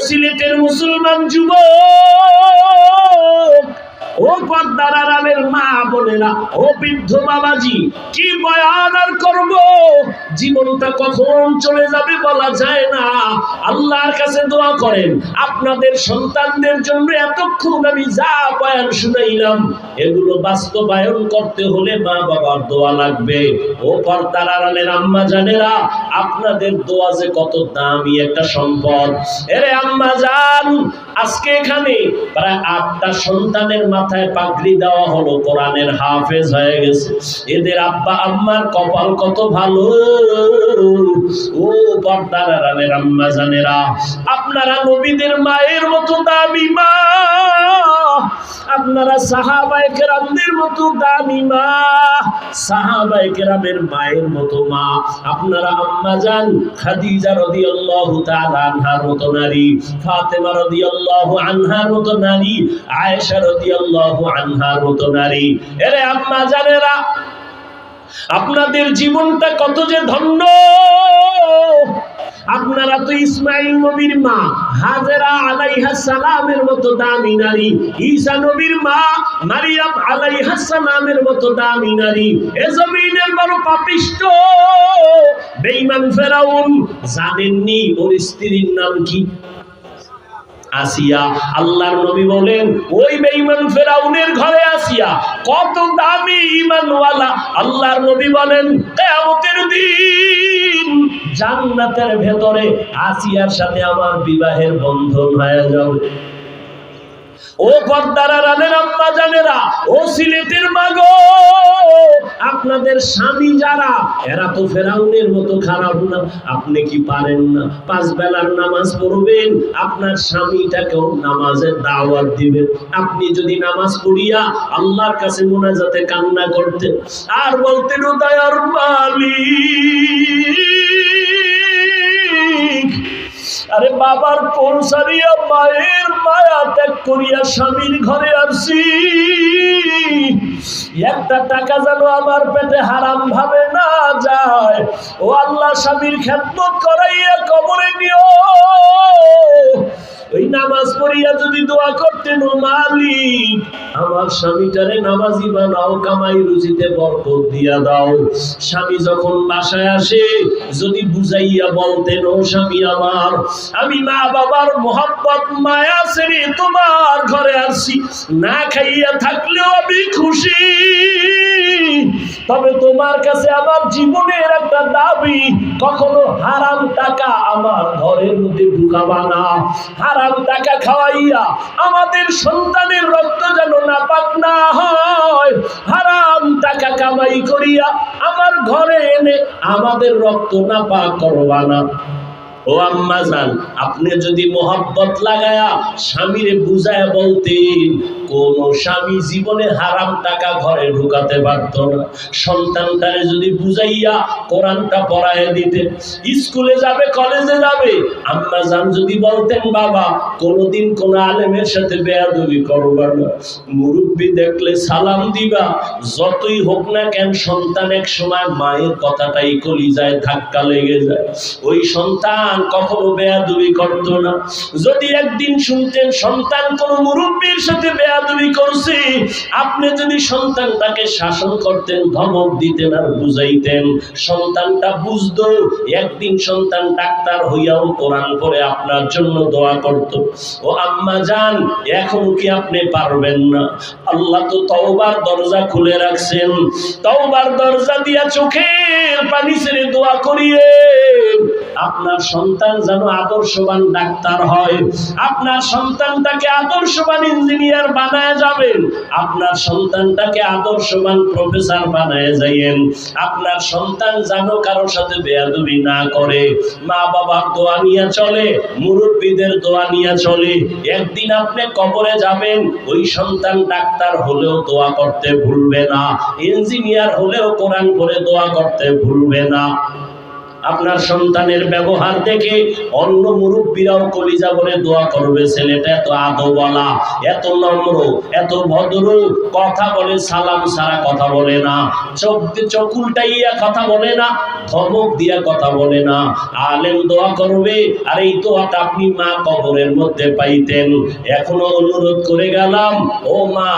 সিলেটের মুসলমান যুবক, ও পর্দার আড়ালের মা বোনেরা, ও বৃদ্ধ বাবাজি, কি বয়ান আর করব? জীবনটা কখন চলে যাবে বলা যায় না। আল্লাহর কাছে দোয়া করেন আপনাদের সন্তানদের জন্য। এতক্ষণ আমি যা বয়ান শুনাইলাম এগুলো বাস্তবায়ন করতে হলে মা বাবার দোয়া লাগবে। ও পর্দার আড়ালের আম্মা জানেরা, আপনাদের দোয়া যে কত দামি একটা সম্পদ। এরে আম্মা জান, আজকে এখানে প্রায় 8টা সন্তানের মাথায় পাগড়ি দেওয়া হলো, কোরআনের হাফেজ হয়ে গেছে। এদের আব্বা আম্মার কপাল কত ভালো। ও পর্দার আড়ালের আম্মা জানেরা, আপনারা নবীদের মায়ের মতো দামি মা, আপনারা সাহাবায়ে কেরামদের মতো দামি মা, সাহাবায়ে কেরামের মায়ের মতো মা। আপনারা আম্মা জান খাদিজা রাদিয়াল্লাহু তাআলা আনহার মতো নারী, ফাতেমা রাদিয়াল্লাহু আনহার মতো নারী, আয়েশা রাদিয়াল্লাহু আনহার মতো নারী। এরে আম্মা জানেরা, আপনাদের জীবনটা কত যে ধন্য। আপনারা তো ইসমাইল নবীর মা হাজেরা আলাইহিস সালামের মতো দামি নারী, ঈসা নবীর মা মারিয়াম আলাইহিস সালামের মতো দামি নারী। এ জমিনের বড় পাপিষ্ট বেঈমান ফেরাউন, জানেননি ওর স্ত্রীর নাম কি? আসিয়া। আল্লাহর নবী বলেন ওই বেঈমান ফেরাউনের ঘরে আসিয়া কত দামি ঈমানওয়ালা। আল্লাহর নবী বলেন কিয়ামতের দিন জান্নাতের ভেতরে আসিয়ার সাথে আমার বিবাহের বন্ধন হয়ে যাবে। ও পর্দার আড়ালের আম্মা জানেরা, ও সিলেটের মাগো, আপনাদের স্বামী যারা, এরা তো ফেরাউনের মতো খারাপ না। আপনি কি পারেন না 5 বেলার নামাজ পড়বেন, আপনার স্বামীটাকেও নামাজের দাওয়াত দিবেন। আপনি যদি নামাজ পড়িয়া আল্লাহর কাছে মুনাজাতে কান্না করতেন আর বলতেন ও দয়ার মালিক, আরে বাবার কোল সারিয়া মায়ের মায়া ত্যাগ করিয়া স্বামীর ঘরে আসছি, একটা টাকা যেন আমার পেটে হারাম ভাবে না যায়। ও আল্লাহ, স্বামীর খেদমত করাইয়া কবরে নিও। ওই নামাজ পড়িয়া যদি দোয়া করতেন ও মালিক আমার স্বামীটারে নামাজি বানাও, কামাই রুজিতে বরকত দিয়া দাও। স্বামী যখন বাসায় আসে যদি বুঝাইয়া বলতেন ও স্বামী আমার, আমি মা বাবার মোহাব্বত মায়া ছেড়ে তোমার ঘরে আসছি, না খাইয়া থাকলেও আমি খুশি, তবে তোমার কাছে আমার জীবনের একটা দাবি, কখনো হারাম টাকা আমার ঘরের মধ্যে ঢুকাবা না। হারাম টাকা খাওয়াইয়া আমাদের সন্তানের রক্ত যেন নাপাক না হয়। হারাম টাকা কামাই করিয়া আমার ঘরে এনে আমাদের রক্ত নাপাক করবা না। ও আম্মা জান, আপনি যদি মোহাব্বত লাগায়া স্বামীরে বুঝায়া বলতেন, কোন স্বামী জীবনে হারাম টাকা ঘরে ঢুকাতে পারত না। সন্তানটারে যদি বুঝাইয়া কোরআনটা পড়ায় দিতেন, স্কুলে যাবে কলেজে যাবে, আম্মা জান যদি বলতেন বাবা কোনদিন কোন আলেমের সাথে বেয়াদবি করবা না, মুরব্বি দেখলে সালাম দিবা, যতই হোক না কেন সন্তান এক সময় মায়ের কথাটাই কলিজায় ধাক্কা লেগে যায়। ওই সন্তান কখনো বেয়াদবি করতো না। যদি একদিন শুনতেন সন্তান কোন মুরব্বির সাথে বেয়াদবি করছে, আপনি যদি সন্তানটাকে শাসন করতেন, ধমক দিতেন আর বুঝাইতেন, সন্তানটা বুঝতো। একদিন সন্তান ডাক্তার হইয়াও কোরআন পড়ে আপনার জন্য দোয়া করত। ও আম্মা জান, এখন কি আপনি পারবেন না? আল্লাহ তো তওবার দরজা খুলে রাখছেন, তওবার দরজা দিয়া চোখের পানি ছেড়ে দোয়া করিয়ে আপনার সন্তান যেন আদর্শবান ডাক্তার হয়, আপনার সন্তানটাকে আদর্শবান ইঞ্জিনিয়ার বানায় যাবেন, আপনার সন্তানটাকে আদর্শবান প্রফেসর বানায় যাইয়েন। আপনার সন্তান যেন কারোর সাথে বেয়াদবি না করে, মা বাবার দোয়া নিয়ে চলে, মুরব্বীদের দোয়া নিয়ে চলে। একদিন আপনি কবরে যাবেন, ওই সন্তান ডাক্তার হলেও দোয়া করতে ভুলবে না, ইঞ্জিনিয়ার হলেও কোরআন পড়ে দোয়া করতে ভুলবে না। আপনার সন্তানের ব্যবহার দেখে অন্য মুরব্বীরাও কলিজা বলে দোয়া করবে, ছেলেটা এত আদবওয়ালা, এত নম্র, এত ভদ্র, কথা বলে সালাম ছাড়া কথা বলে না, চোখ উল্টাইয়া কথা বলে না, ধমক দিয়া কথা বলে না। আলেম দোয়া করবে, আর এই দোয়াটা আপনি মা কবরের মধ্যে পাইতেন। এখনো অনুরোধ করে গেলাম, ও মা,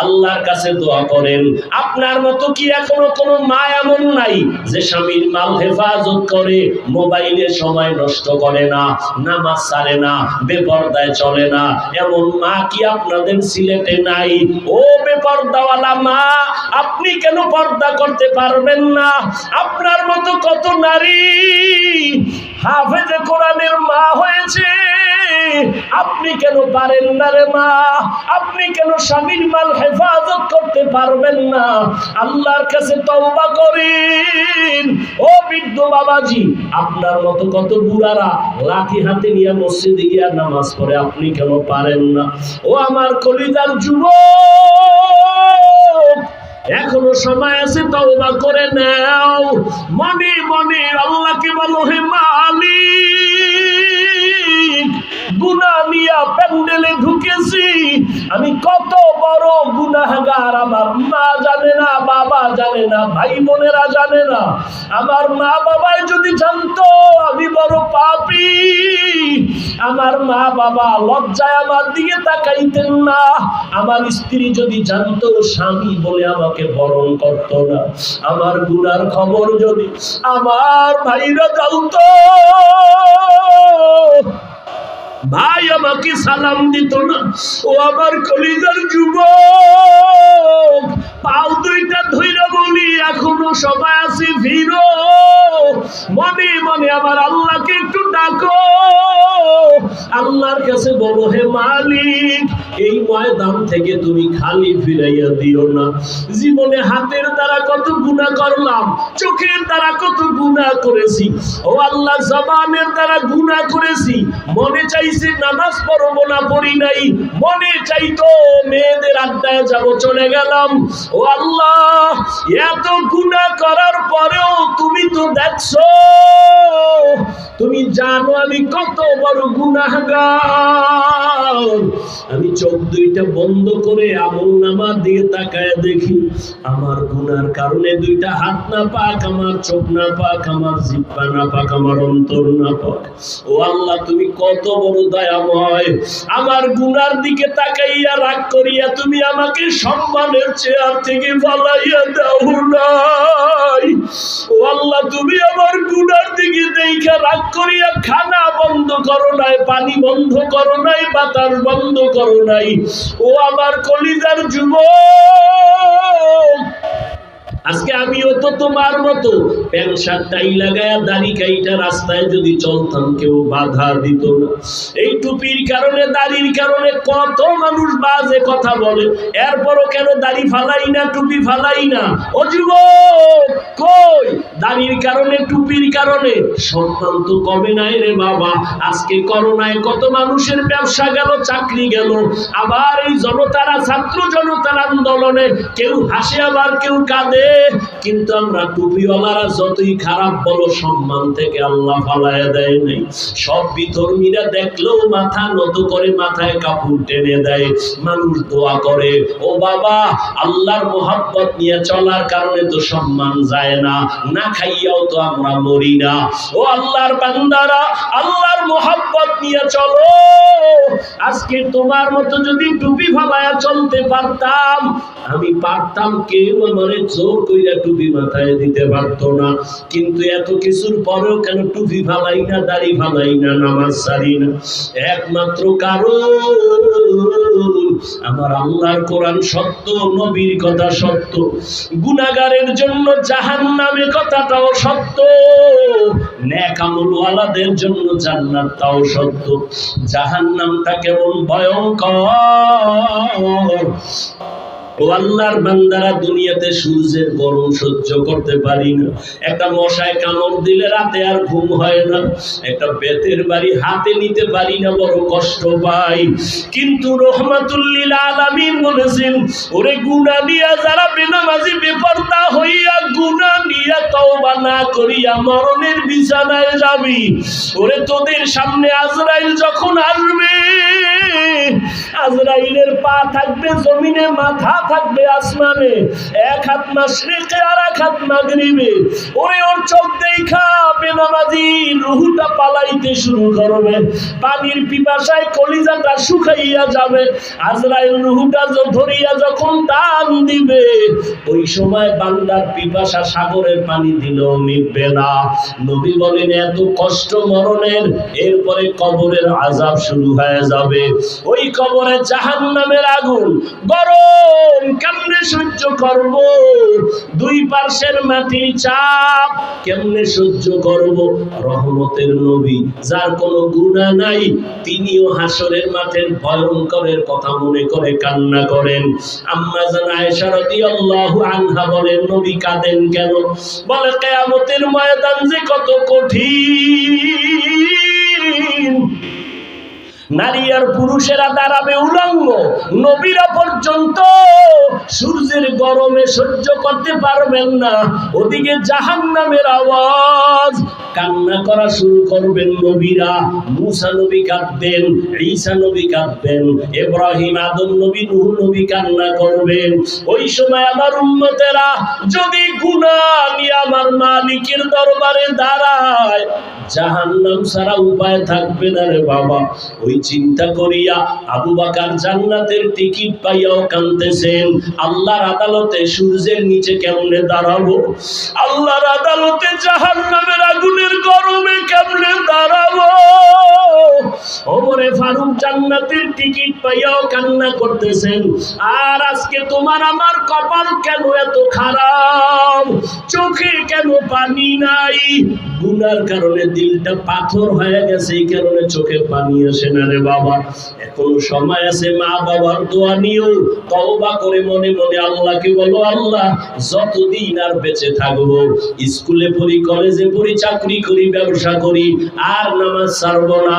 আল্লাহর কাছে দোয়া করেন। আপনার মতো কি এখনো কোনো মা এমন নাই যে স্বামীর মাল হেফাজত করে, মোবাইলে সময় নষ্ট করে না, নামাজ ছাড়ে না, বেপরদায় চলে না? এমন মা কি আপনাদের সিলেটে নাই? ও বেপরদাওয়ালা মা, আপনি কেন পর্দা করতে পারবেন না? আপনার মতো কত নারী হাফেজে কোরআনের মা হয়েছে, আপনি কেন পারেন না রে মা? আপনি কেন স্বামীর মাল হেফাজত করতে পারবেন না? আল্লাহর কাছে তওবা করেন। ও বৃদ্ধ বাবাজি, আপনার মতো কত বুড়ারা লাঠি হাতে নিয়ে মসজিদে গিয়ে নামাজ পড়ে, আপনি কেন পারেন না? ও আমার কলিজার যুবক, এখনো সময় আছে, তওবা করে নাও। মনে মনে আল্লাহকে বলো, হে মালিক, গুনাহ নিয়া প্যান্ডেলে ঢুকেছি, আমি কত বড় গুনাহগার। আমার মা জানে না, বাবা জানে না, ভাই বোনেরা জানে না। আমার মা বাবাই যদি জানতো আমি বড় পাপী, আমার মা বাবা লজ্জায় আমার দিকে তাকাইতেন না। আমার স্ত্রী যদি জানতো, স্বামী বলে আমাকে বরণ করত না। আমার গুনার খবর যদি আমার ভাইরা জানতো, ভাই আমাকে সালাম দিত না। ও আমার কলিজার যুবক, পাও দুইটা ধইরা বলি, এখনো সময় আছে, ফিরো। মনে মনে আমার আল্লাহকে একটু ডাকো, আল্লাহর কাছে বলো, হে মালিক, এই ময়দান থেকে তুমি খালি ফিরাইয়া দিও না। জীবনে হাতের দ্বারা কত গুনাহ করলাম, চোখের দ্বারা কত গুনাহ করেছি, ও আল্লাহ, জবানের দ্বারা গুনাহ করেছি। মনে চাইছে নামাজ পড়বো না, পড়ি নাই। মনে চাইতো মেয়েদের আড্ডায় যাব, চলে গেলাম। ও আল্লাহ, এত গুনাহ করার পরেও তুমি তো দেখছো, তুমি জানো আমি কত বড় গুনাহগার। আমি চোখ দুইটা বন্ধ করে আমলনামার দিকে তাকায় দেখি, আমার গুনার কারণে দুইটা হাত না পাক, আমার চোখ না পাক, আমার জিহ্বা না পাক, আমার অন্তর না পাক। ও আল্লাহ, তুমি কত বড় দয়াময়। আমার গুনার দিকে তাকাইয়া রাগ করিয়া তুমি আমাকে সম্মানের চেয়ার থেকে ফালাইয়া দাও নাই। ও আল্লাহ, তুমি আমার গুনার দিকে দেখা রাগ করিয়া খানা বন্ধ করো নাই, পানি বন্ধ করো নাই, বাতাস বন্ধ করো নাই। ও আমার কলিজার যুবক, আজকে আমিও তো তোমার মতো প্যান্ট শার্ট টাই লাগায়া দাড়ি কাইটা রাস্তায় যদি চলতাম, কেউ বাধা দিত না। এই টুপির কারণে, দাড়ির কারণে কত মানুষ বাজে কথা বলে, এরপরও কেন দাড়ি ফালাই না, টুপি ফালাই না? ও যুবক, কই দাড়ির কারণে, টুপির কারণে সম্মান তো কমে নাই রে বাবা। আজকে করোনায় কত মানুষের ব্যবসা গেল, চাকরি গেল। আবার এই জনতারা, ছাত্র জনতার আন্দোলনে কেউ হাসে, আবার কেউ কাঁদে। কিন্তু আমরা টুপিওয়ালারা যতই খারাপ বলো, সম্মান থেকে আল্লাহ ফালায়া দেয় নাই। সব বিধর্মীরা দেখলেও মাথা নত করে, মাথায় কাপড় টেনে দেয়। মানুষ দোয়া করে, ও বাবা, আল্লাহর মোহাব্বত নিয়ে চলার কারণে তো সম্মান যায় না, না খাইয়াও তো আমরা মরি না। ও আল্লাহর বান্দারা, আল্লাহর মোহাব্বত নিয়ে চলো। আজকে তোমার মতো যদি টুপি ফালায়া চলতে পারতাম, আমি পারতাম, কেউ আমারে জোর কইরা টুপি মাথায় দিতে পারতো না। কিন্তু এত কিছুর পরেও কেন টুপি ফালাই না, দাড়ি ফালাই না, নামাজ ছাড়ি না? একমাত্র কারণ আমার আল্লাহর কোরআন সত্য, নবীর কথা সত্য, গুনাহগারের জন্য জাহান্নামে কথাটাও সত্য, নেক আমলওয়ালাদের জন্য জান্নাত তাও সত্য। জাহান্নামটা কেমন ভয়ঙ্কর, ও আল্লাহর বান্দারা, দুনিয়াতে সূর্যের গরম সহ্য করতে পারি না। একটা মশায় কামড় দিলে রাতে আর ঘুম হয় না। একটা বেতের বাড়ি হাতে নিতে পারি না, বড় কষ্ট পাই। কিন্তু রহমাতুল লিল আলামিন বলেছেন, ওরে গুনাহ নিয়া যারা বেনামাজি বেপরদা হইয়া গুনাহ নিয়া তওবা না করিয়া মরণের বিছানায় যাবি, ওরে তোদের সামনে আজরাইল যখন আসবে, আজরাইলের পা থাকবে জমিনে, মাথা থাকবে আসমানে, এক হাত মাশরিকে আর এক হাত মাগরিবে। ওরে ওর চোখ দেখা বেনামাজি রুহুটা পালাইতে শুরু করবে, পানির পিপাসায় কলিজাটা শুকাইয়া যাবে। আজরাইল রুহুটা ধরিয়া যখন টান দিবে, ওই সময় বান্দার পিপাসা সাগরের পানি দিলেও মিটবে না। নবী বলেন, এত কষ্ট মরণের, এরপরে কবরের আযাব শুরু হয়ে যাবে। ওই কবরে জাহান্নামের আগুন গরম, কেমনে সহ্য করব? দুই পার্শ্বের মাটির চাপ কেমনে সহ্য করব? রহমতের নবী, যার কোনো গুনাহ নাই, তিনিও হাসরের মাঠের ভয়ঙ্করের কথা মনে করে কান্না করেন। আম্মা জান আয়েশা রাদিয়াল্লাহু আনহা বলেন, নবী কাঁদেন কেন? বলে, কিয়ামতের ময়দান যে কত কঠিন। নারী আর পুরুষেরা দাঁড়াবে উলঙ্গ, নবীরা পর্যন্ত সূর্যের গরমে সহ্য করতে পারবেন না। ওদিকে জাহান্নামের আওয়াজ, কান্না করা শুরু করবেন নবীরা। মুসা নবী কাঁদবেন, ঈসা নবী কাঁদবেন, ইব্রাহিম, আদম নবী, নূহ নবী কান্না করবেন। ওই সময় আমার উম্মতেরা যদি গুনাহ নিয়ে আমার মালিকের দরবারে দাঁড়ায়, জাহান্নাম ছাড়া উপায় থাকবে না রে বাবা। ওই চিন্তা করিয়া আবু বকর জান্নাতের টিকিট পাইয়াও কাঁদতেছেন, আল্লাহর আদালতে সূর্যের নিচে কেমনে দাঁড়াবো? আল্লাহর আদালতে জাহান্নামের আগুনের গরমে কেমনে দাঁড়াবো? ওমরে ফারুক জান্নাতের টিকিট পাইয়াও কান্না করতেছেন। আর আজকে তোমার আমার কপাল কেন এত খারাপ? চোখে কেন পানি নাই? গুনার কারণে দিলটা পাথর হয়ে গেছে, এই কারণে চোখে পানি আসে না রে বাবা। এখনো সময় আছে, মা বাবার দোয়া নিও, তওবা করে মনে মনে আল্লাহকে বলো, আল্লাহ যতদিন আর বেঁচে থাকবো, স্কুলে পড়ি, কলেজে পড়ি, চাকরি করি, ব্যবসা করি, আর নামাজ ছাড়বো না,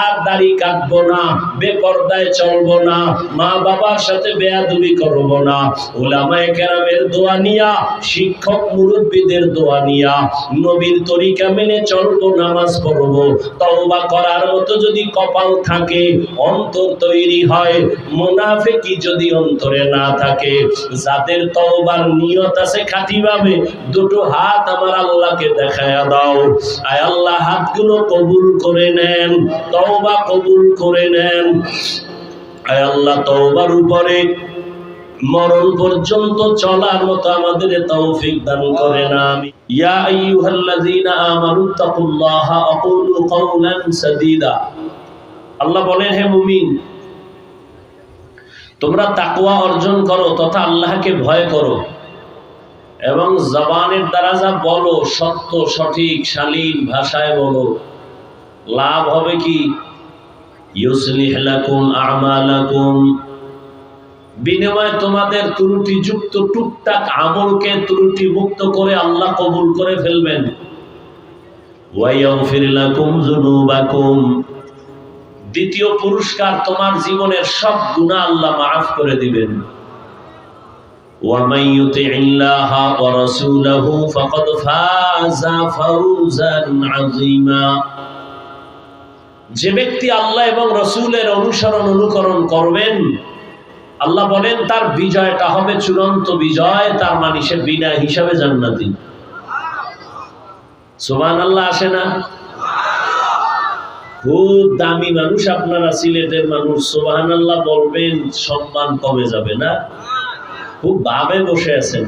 আর দাড়ি কাটবো না, বেপরদায় চলবো না, মা বাবার সাথে বেয়াদবি করবো না। উলামায়ে কেরামের দোয়া নিয়া, শিক্ষক মুরব্বীদের দোয়া নিয়া, নবীর তরিকা মেনে চলবো, নামাজ পড়বো। তওবা করার মতো যদি কপাল থাকে, অন্তর তৈরি হয়। মুনাফিকি যদি অন্তরে না থাকে, যাদের তওবার নিয়ত আছে খাঁটিভাবে, দুটো হাত আমার আল্লাহকে দেখায়া দাও। আয় আল্লাহ, হাতগুলো কবুল করে নেন, তওবা কবুল করে নেন। আয় আল্লাহ, তওবার উপরে মরণ পর্যন্ত চলার মতো আমাদের তৌফিক দান করেন। আমিন। ইয়া আইয়ুহাল্লাযীনা আমানুত্তাকুল্লাহা আকুলু কাওলান সাদীদা। আল্লাহ বলেন, হে মুমিন, তোমরা তাকওয়া অর্জন করো তথা আল্লাহকে ভয় করো, এবং জবানের দ্বারা যা বলো সত্য, সঠিক, শালীন ভাষায় বলো। লাভ হবে কি? ইউসলিহ লাকুম আমালাকুম, বিনিময়ে তোমাদের ত্রুটিযুক্ত টুকটাক আমলকে ত্রুটি মুক্ত করে আল্লাহ কবুল করে ফেলবেন। ওয়া ইয়াগফির লাকুম যুনুবাকুম, দ্বিতীয় পুরস্কার, তোমার জীবনের সব গুনাহ আল্লাহ মাফ করে দিবেন। ওয়া মান ইউতিইল্লাহা ওয়া রাসূলাহু ফাকাদ ফাযা ফাওজান আযীমা, যে ব্যক্তি আল্লাহ এবং রাসূলের অনুকরণ করবেন, আল্লাহ বলেন তার বিজয়টা হবে চূড়ান্ত বিজয়। তার মানে সে বিনা হিসাবে জান্নাতি। সুবহানাল্লাহ আসে না? খুব দামি মানুষ আপনারা, সিলেটের মানুষ, সুবহানাল্লাহ বলবেন, সম্মান কমে যাবে না? খুব ভাবে বসে আছেন।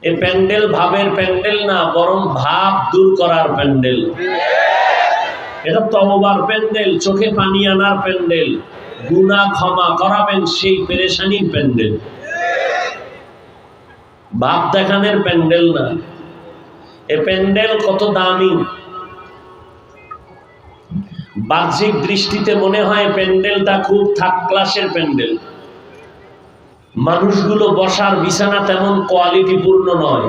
এই প্যান্ডেল ভাবের প্যান্ডেল না, বরং ভাব দূর করার প্যান্ডেল। এটা তওবার প্যান্ডেল, চোখে পানি আনার প্যান্ডেল, গুনাহ ক্ষমা করাবেন সেই পেরেশানির প্যান্ডেল, ভাব দেখানোর প্যান্ডেল না। এ প্যান্ডেল কত দামি! বাহ্যিক দৃষ্টিতে মনে হয় প্যান্ডেলটা খুব থার্ড ক্লাসের প্যান্ডেল, মানুষগুলো বসার বিছানা তেমন কোয়ালিটিপূর্ণ নয়।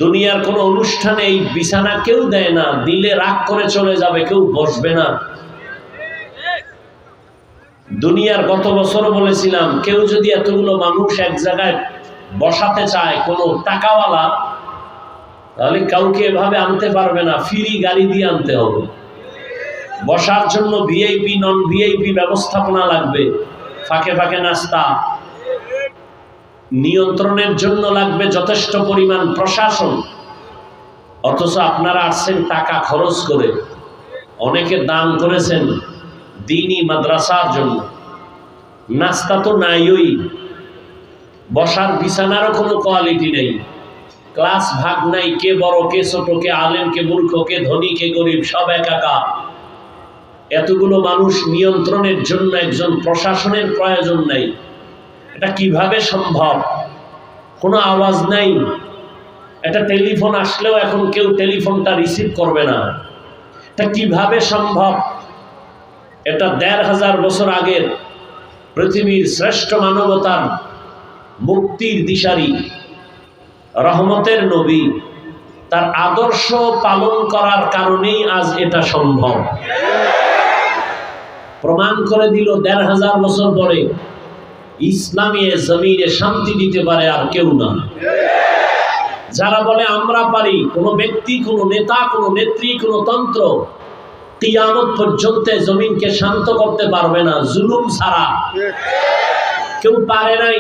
দুনিয়ার কোন অনুষ্ঠানে এই বিছানা কেউ দেয় না, দিলে রাগ করে চলে যাবে, কেউ বসবে না। দুনিয়ার গত বছর বলেছিলাম, কেউ যদি এতগুলো মানুষ এক জায়গায় বসাতে চায় কোনো টাকাওয়ালা, তাহলে কাউকে এভাবে আনতে পারবে না, ফ্রি গাড়ি দিয়ে আনতে হবে। বসার জন্য ভিআইপি নন ভিআইপি ব্যবস্থাপনা লাগবে, ফাঁকে ফাঁকে নাস্তা, নিয়ন্ত্রণের জন্য লাগবে যথেষ্ট পরিমাণ প্রশাসন। অথচ আপনারা আসছেন টাকা খরচ করে, অনেকে দান করেছেন দ্বীনি মাদ্রাসার জন্য, নাস্তা তো নাইই, বসার বিছানারও কোনো কোয়ালিটি নেই, ক্লাস ভাগ নাই, কে বড় কে ছোট, কে আলেম কে মূর্খ, কে ধনী কে গরিব, সব একাকার। এতগুলো মানুষ নিয়ন্ত্রণের জন্য একজন প্রশাসনের প্রয়োজন নাই। এটা কিভাবে সম্ভব? কোনো আওয়াজ নাই, একটা টেলিফোন আসলেও এখন কেউ টেলিফোনটা রিসিভ করবে না। এটা কিভাবে সম্ভব? এটা ১৫০০ বছর আগের পৃথিবীর শ্রেষ্ঠ মানবতার মুক্তির দিশারি রহমতের নবী, তার আদর্শ পালন করার কারণেই আজ এটা সম্ভব। প্রমাণ করে দিল ১৫০০ বছর পরে ইসলামী জমিনে শান্তি দিতে পারে আর কেউ না। যারা বলে আমরা পারি, কোনো ব্যক্তি, কোনো নেতা, কোনো নেত্রী, কোনো তন্ত্র কিয়ামত পর্যন্ত জমিনকে শান্ত করতে পারবে না, জুলুম ছাড়া কেউ পারে নাই।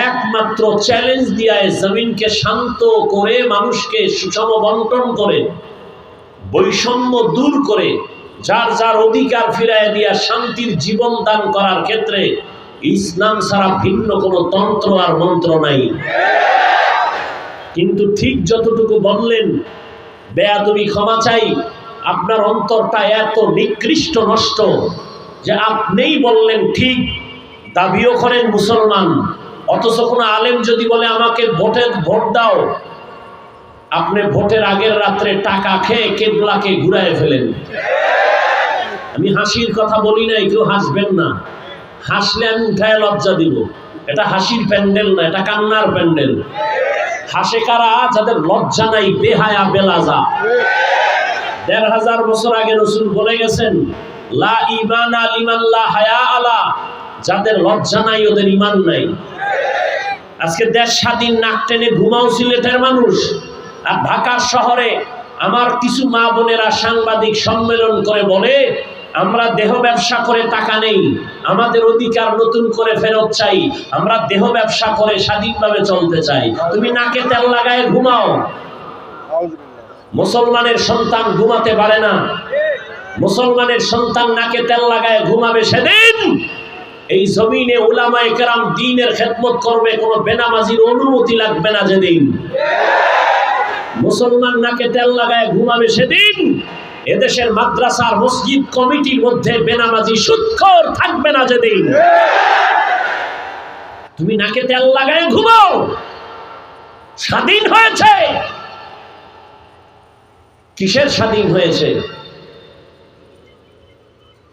একমাত্র চ্যালেঞ্জ দিয়ে জমিনকে শান্ত করে, মানুষকে সুষম বন্টন করে, বৈষম্য দূর করে, যার যার অধিকার ফিরায় দিয়া শান্তির জীবন দান করার ক্ষেত্রে ইসলাম ছাড়া ভিন্ন কোনো তন্ত্র আর মন্ত্র নাই। কিন্তু ঠিক যতটুকু বললেন, বেয়াদবি ক্ষমা চাই, আপনার অন্তরটা এত নিকৃষ্ট নষ্ট যে আপনিই বললেন ঠিক, দাবিও করেন মুসলমান, অথচ কোনো আলেম যদি বলে আমাকে ভোট দাও, আপনি ভোটের আগের রাত্রে টাকা খেয়ে কেবলাকে ঘুরায় ফেলেন। আমি হাসির কথা বলি নাই, কেউ হাসবেন না, হাসলে আমি উঠায় লজ্জা দিব। এটা হাসির প্যান্ডেল না, এটা কান্নার প্যান্ডেল। হাসে কারা? যাদের লজ্জা নাই, বেহায়া বেলাজা। ১৫০০ বছর আগে রাসূল বলে গেছেন, লা ঈমানা লিমান লা হায়া আলা, যাদের লজ্জা নাই ওদের ঈমান নাই। আজকে দেশ স্বাধীন নাক টেনে ঘুমাও সিলেটের মানুষ, আর ঢাকার শহরে আমার কিছু মা বোনেরা সাংবাদিক সম্মেলন করে বলে আমরা দেহ ব্যবসা করে টাকা নেই, আমাদের অধিকার নতুন করে ফেরত চাই, আমরা দেহ ব্যবসা করে স্বাধীনভাবে চলতে চাই। তুমি নাকে তেল লাগায় ঘুমাও, মুসলমানের সন্তান ঘুমাতে পারে না। মুসলমানের সন্তান নাকে তেল লাগায় ঘুমাবে সেদিন এই জমিনে উলামায়ে কেরাম দ্বীনের খেদমত করবে, কোনো বেনামাজির অনুমতি লাগবে না। যেদিন মুসলমান নাকে তেল লাগায় ঘুমাবে সেদিন এদেশের মাদ্রাসার মসজিদ কমিটির মধ্যে বেনামাজি সুদখোর থাকবে না। যেদিন তুমি নাকে তেল লাগায় ঘুমাও, স্বাধীন হয়েছে। কিসের স্বাধীন হয়েছে?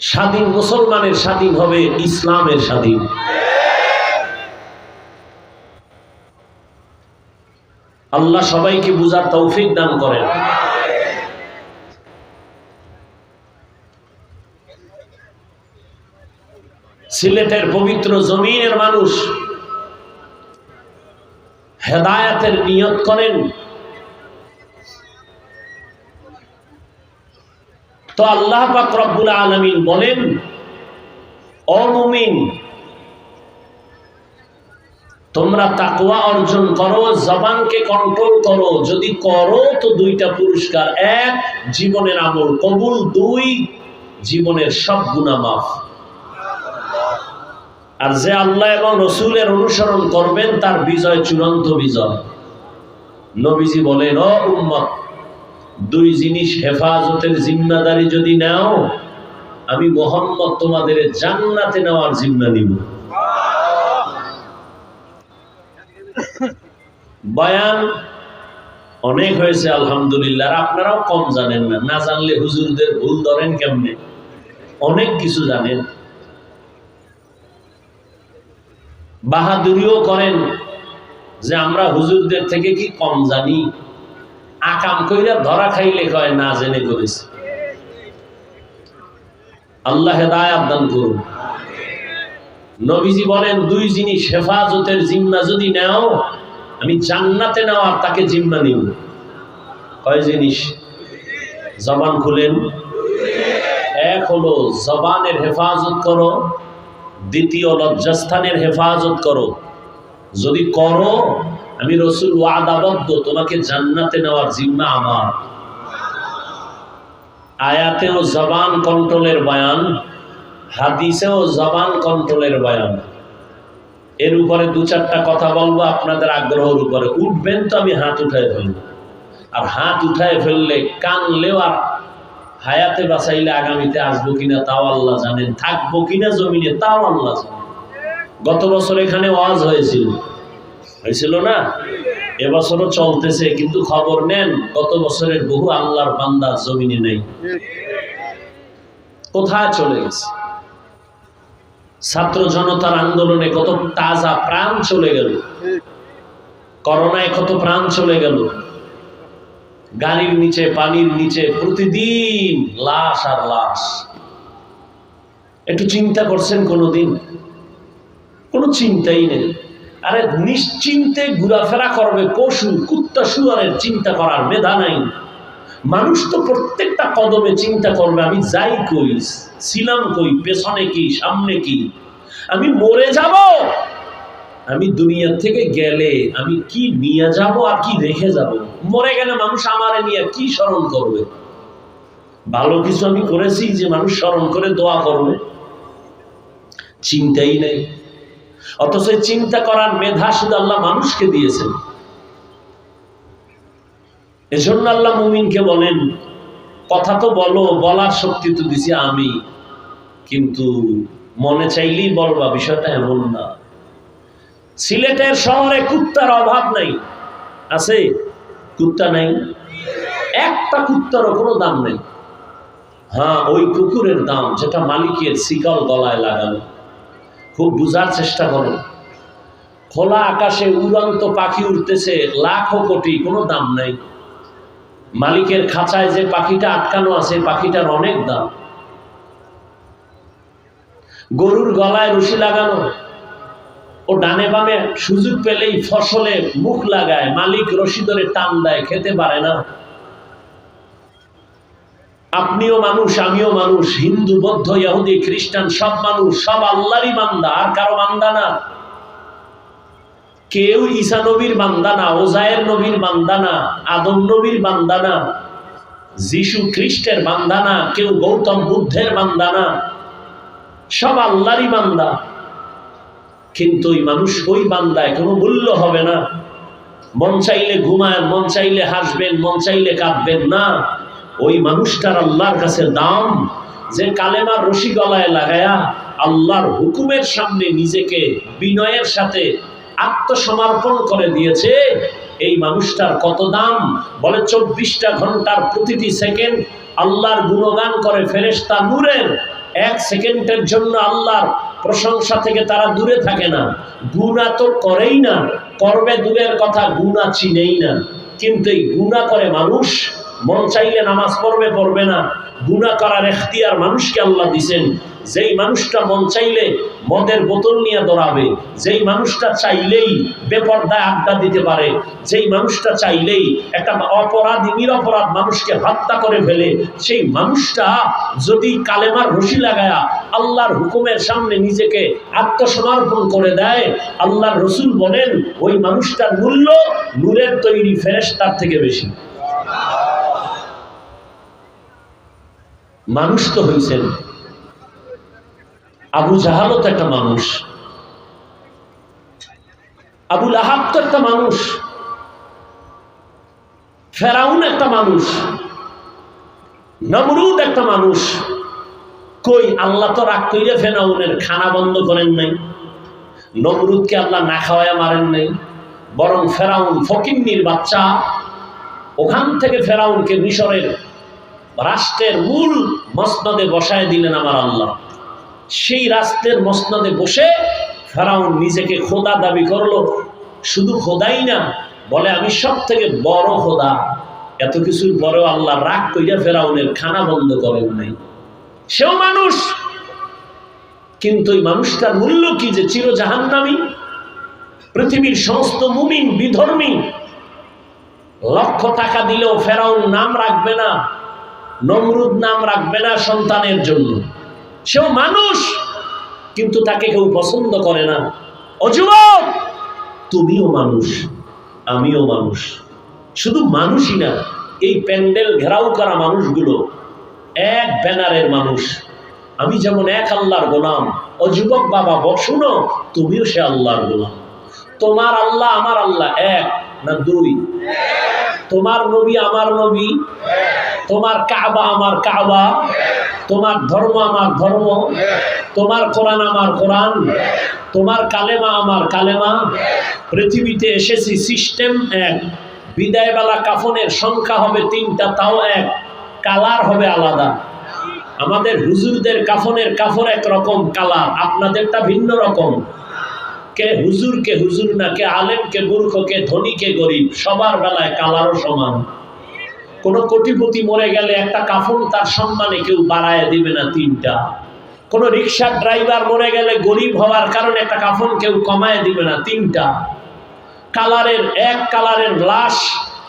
স্বাধীন মুসলমানের স্বাধীন হবে, ইসলামের স্বাধীন। আল্লাহ সবাইকে বুঝার তৌফিক দান করেন। সিলেটের পবিত্র জমিনের মানুষ হেদায়েতের নিয়ত করেন, তো আল্লাহ পাক রব্বুল আলামিন বলেন, ও মুমিন, তোমরা তাকওয়া অর্জন করো, জবানকে কন্ট্রোল করো। যদি করো তো দুইটা পুরস্কার, এক জীবনের আমল কবুল, দুই জীবনের সব গুনাহ মাফ। আর যে আল্লাহ এবং রাসূলের অনুসরণ করবেন তার বিজয় চূড়ান্ত বিজয়। নবীজি বলেন, ও উম্মত, দুই জিনিস হেফাজতের জিম্মাদারি যদি নাও, আমি মুহাম্মদ তোমাদের জান্নাতে নেওয়ার জিম্মা নিব। বয়ান অনেক হয়েছে আলহামদুলিল্লাহ, আর আপনারাও কম জানেন না। না জানলে হুজুরদের ভুল ধরেন কেমনে? অনেক কিছু জানেন। বাহাদুরিও করেন যে আমরা হুজুরদের থেকে কি কম জানি, আকাম কইরা ধরা খাইলে কয় না জেনে করেছে। আল্লাহ হেদায়েত দান করুন। নবীজি বলেন, দুই জিনিস হেফাজতের জিম্মা যদি নাও, আমি জান্নাতে নেওয়ার তাকে জিম্মা নিব। কয় জিনিস? জবান খুলেন। এক হলো জবানের হেফাজত করো, দ্বিতীয় লজ্জাস্থানের হেফাজত করো। যদি করো, আমি রসুল ওয়াদাবদ্ধ, তোমাকে জান্নাতে নেওয়ার জিম্মা আমার। আয়াতেও জবান কন্ট্রোলের বয়ান, হাদিসেও জবান কন্ট্রোলের বয়ান। এর উপরে দু চারটা কথা বলবো আপনাদের আগ্রহের উপরে। উঠবেন তো আমি হাত উঠায় ফেলবো, আর হাত উঠায় ফেললে কানলেও আর হায়াতে বাঁচাইলে আগামীতে আসবো কিনা তাও আল্লাহ জানেন, থাকবো কিনা জমিনে তাও আল্লাহ জানেন। গত বছর এখানে ওয়াজ হয়েছিল না? এবছরও চলতেছে, কিন্তু খবর নেন গত বছরের বহু আল্লাহর বান্দা জমিনে নেই, কোথায় চলে গেছে? ছাত্র জনতার আন্দোলনে কত তাজা প্রাণ চলে গেল, করোনায় কত প্রাণ চলে গেল, গাড়ির নিচে পানির নিচে প্রতিদিন লাশ আর লাশ। একটু চিন্তা করছেন কোনোদিন? কোনো চিন্তাই নেই। আরে নিশ্চিন্তে ঘোরাফেরা করবে পশু, কুত্তা শুয়ারের চিন্তা করার মেধা নাই। মানুষ তো প্রত্যেকটা কদমে চিন্তা করবে, আমি যাই কই, ছিলাম কই, পেছনে কি সামনে কি, আমি মরে যাব, আমি দুনিয়া থেকে গেলে আমি কি নিয়ে যাব আর কি রেখে যাব। মরে গেলে মানুষ আমারে নিয়ে কি স্মরণ করবে? ভালো কিছু আমি করেছি যে মানুষ স্মরণ করে দোয়া করবে? চিন্তাই নেই। অথচ চিন্তা করার মেধা শুধু আল্লাহ মানুষকে দিয়েছেন। এজন্য আল্লাহ মুমিনকে বলেন, কথা তো বলো, বলার শক্তি তো দিছি আমি, কিন্তু মনে চাইলেই বলবা, বিষয়টা এমন না। সিলেটের শহরে কুত্তার অভাব নাই, আছে? কুত্তা নাই, একটা কুত্তারও কোনো দাম নেই। হ্যাঁ, ওই কুকুরের দাম যেটা মালিকের শিকল গলায় লাগানো। খুব বুঝার চেষ্টা করো। খোলা আকাশে উড়ন্ত পাখি উঠতেছে লাখো কোটি, কোনো দাম নাই। মালিকের খাঁচায় যে পাখিটা আটকানো আছে, পাখিটার অনেক দাম। গরুর গলায় রশি লাগানো, ও ডানে বামে সুযোগ পেলেই ফসলে মুখ লাগায়, মালিক রশি ধরে টান দেয়, খেতে পারে না। আপনিও মানুষ, আমিও মানুষ, হিন্দু বৌদ্ধ ইহুদি খ্রিস্টান সব মানুষ, সব আল্লাহরই বান্দা, আর কারো বান্দা না। কেউ ঈসা নবীর বান্দা না, ওজায়ের নবীর বান্দা না, আদম নবীর বান্দা না, যিশু খ্রিস্টের বান্দা না, কেউ গৌতম বুদ্ধের বান্দা না, সব আল্লাহরই বান্দা। কিন্তু ওই মানুষ, ওই বান্দায় কোনো মূল্য হবে না। মন চাইলে ঘুমায়, মন চাইলে হাসবেন, মন চাইলে কাঁদবেন না। ওই মানুষটার আল্লাহর কাছে দাম, যে কালেমার রশি গলায় লাগায়া আল্লাহর হুকুমের সামনে নিজেকে বিনয়ের সাথে আত্মসমর্পণ করে দিয়েছে। এই মানুষটার কত দাম! বলে 24টা ঘন্টার প্রতিটি সেকেন্ড আল্লাহর গুণগান করে ফেরেশতা নূরের। 1 সেকেন্ডের জন্য আল্লাহর প্রশংসা থেকে তারা দূরে থাকে না। গুনাহ তো করেই না, করবে দূরের কথা, গুনাহ চিনেই না। কিন্তু এই গুনাহ করে মানুষ, মন চাইলে নামাজ পড়বে, পড়বে না। গুনাহ করার এখতিয়ার মানুষকে আল্লাহ দিয়েছেন। যেই মানুষটা মন চাইলে মদের বোতল নিয়ে দৌড়াবে, যেই মানুষটা চাইলেই বেপরদায় আড্ডা দিতে পারে, যেই মানুষটা চাইলেই একটা অপরাধী নিরপরাধ মানুষকে হত্যা করে ফেলে, সেই মানুষটা যদি কালেমার রশি লাগায়া আল্লাহর হুকুমের সামনে নিজেকে আত্মসমর্পণ করে দেয়, আল্লাহর রসুল বলেন ওই মানুষটার মূল্য নূরের তৈরি ফেরেশতার থেকে বেশি। মানুষ তো হয়েছেন। আবু জাহালও তো একটা মানুষ, আবু লাহাব তো একটা মানুষ, ফেরাউন একটা মানুষ, নমরুদ একটা মানুষ। কই আল্লাহ তো রাগ কইরা ফেরাউনের খানা বন্ধ করেন নাই, নমরুদকে আল্লাহ না খাওয়ায়া মারেন নাই, বরং ফেরাউন ফকিন্নির বাচ্চা, ওখান থেকে ফেরাউনকে মিশরের রাষ্ট্রের মূল মসনদে বসায় দিলেন আমার আল্লাহ। সেই রাষ্ট্রের মসনদে বসে ফেরাউন নিজেকে খোদা দাবি করলো, শুধু খোদাই না, বলে আমি সব থেকে বড় খোদা। এত কিছুর পরেও আল্লাহ রাগ কইরা ফেরাউনের খানা বন্ধ করেন নাই। সেও মানুষ, কিন্তু ওই মানুষটার মূল্য কি যে চির জাহান্নামী। পৃথিবীর সমস্ত মুমিন বিধর্মী লক্ষ টাকা দিলেও ফেরাউন নাম রাখবে না, নমরুদ নাম রাখবে না সন্তানের জন্য। সেও মানুষ, কিন্তু তাকে কেউ পছন্দ করে না। ও যুবক, তুমিও মানুষ, আমিও মানুষ। শুধু মানুষই না, এই প্যান্ডেল ঘেরাও করা মানুষগুলো এক ব্যানারের মানুষ। আমি যেমন এক আল্লাহর গোলাম। ও যুবক বাবা, শুনো, তুমিও সে আল্লাহর গোলাম। তোমার আল্লাহ আমার আল্লাহ এক না দুই? তোমার নবী আমার নবী, তোমার কাবা আমার কাবা, তোমার ধর্ম আমার ধর্ম, তোমার কোরআন আমার কোরআন, তোমার কালেমা আমার কালেমা। পৃথিবীতে এসেছি, সিস্টেম এক। বিদায়বেলা কাফনের সংখ্যা হবে 3টা, তাও এক, কালার হবে আলাদা। আমাদের হুজুরদের কাফনের কাপড় একরকম কালার, আপনাদেরটা ভিন্ন রকম। কে হুজুর কে হুজুর না, কে আলেম কে মূর্খ, কে ধনী কে গরিব, সবার বেলায় কালারও সমান। কোন কোটিপতি মরে গেলে একটা কাফন তার সম্মানে কেউ বাড়ায় দিবে না 3টা। কোন রিক্সার ড্রাইভার মরে গেলে গরিব হওয়ার কারণে একটা কাফন কেউ কমায় দিবে না 3টা। কালারের এক কালারের লাশ,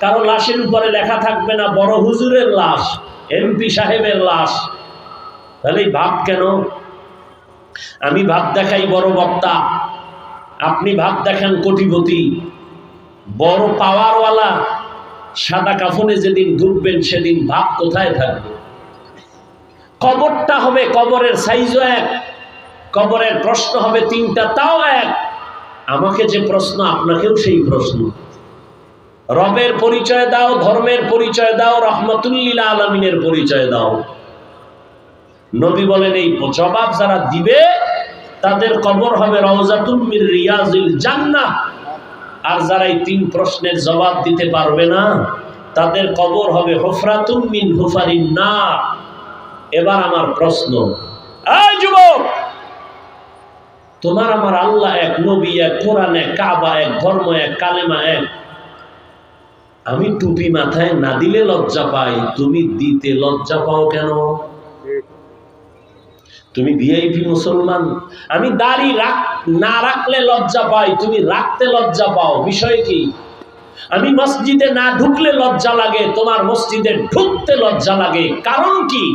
কারো লাশের উপরে লেখা থাকবে না বড় হুজুরের লাশ, এমপি সাহেবের লাশ। তাহলে ভাব কেন? আমি ভাব দেখাই বড় বক্তা, আপনি ভাব দেখান কোটিপতি, বড় পাওয়ারওয়ালা। সাদা কাফনে যেদিন ঢুকবেন সেদিন ভাব কোথায় থাকবে? কবরটা হবে, কবরের সাইজও এক, কবরের প্রশ্ন হবে 3টা, তাও এক। আমাকে যে প্রশ্ন, আপনাকেও সেই প্রশ্ন। রবের পরিচয় দাও, ধর্মের পরিচয় দাও, রহমতুল্লিল আলামিনের পরিচয় দাও। নবী বলেন এই জবাব যারা দিবে তাদের কবর হবে রওজাতুম মির রিয়াজিল জান্নাহ। আর যারা এই 3 প্রশ্নের জবাব দিতে পারবে না তাদের কবর হবে হুফরাতুম মিন হুফারিন নার। এবার আমার প্রশ্ন, এই যুবক, তোমার আমার আল্লাহ এক, নবী এক, কোরআন এক, কাবা এক, ধর্ম এক, কালেমা এক। আমি টুপি মাথায় না দিলে লজ্জা পাই, তুমি দিতে লজ্জা পাও কেন? তুমি ভিআইপি মুসলমান। আমি দাড়ি না রাখলে লজ্জা পাই, তুমি রাখতে লজ্জা পাও, বিষয় কি? আমি মসজিদে না ঢুকলে লজ্জা লাগে, তোমার মসজিদে ঢুকতে লজ্জা লাগে, কারণ কি?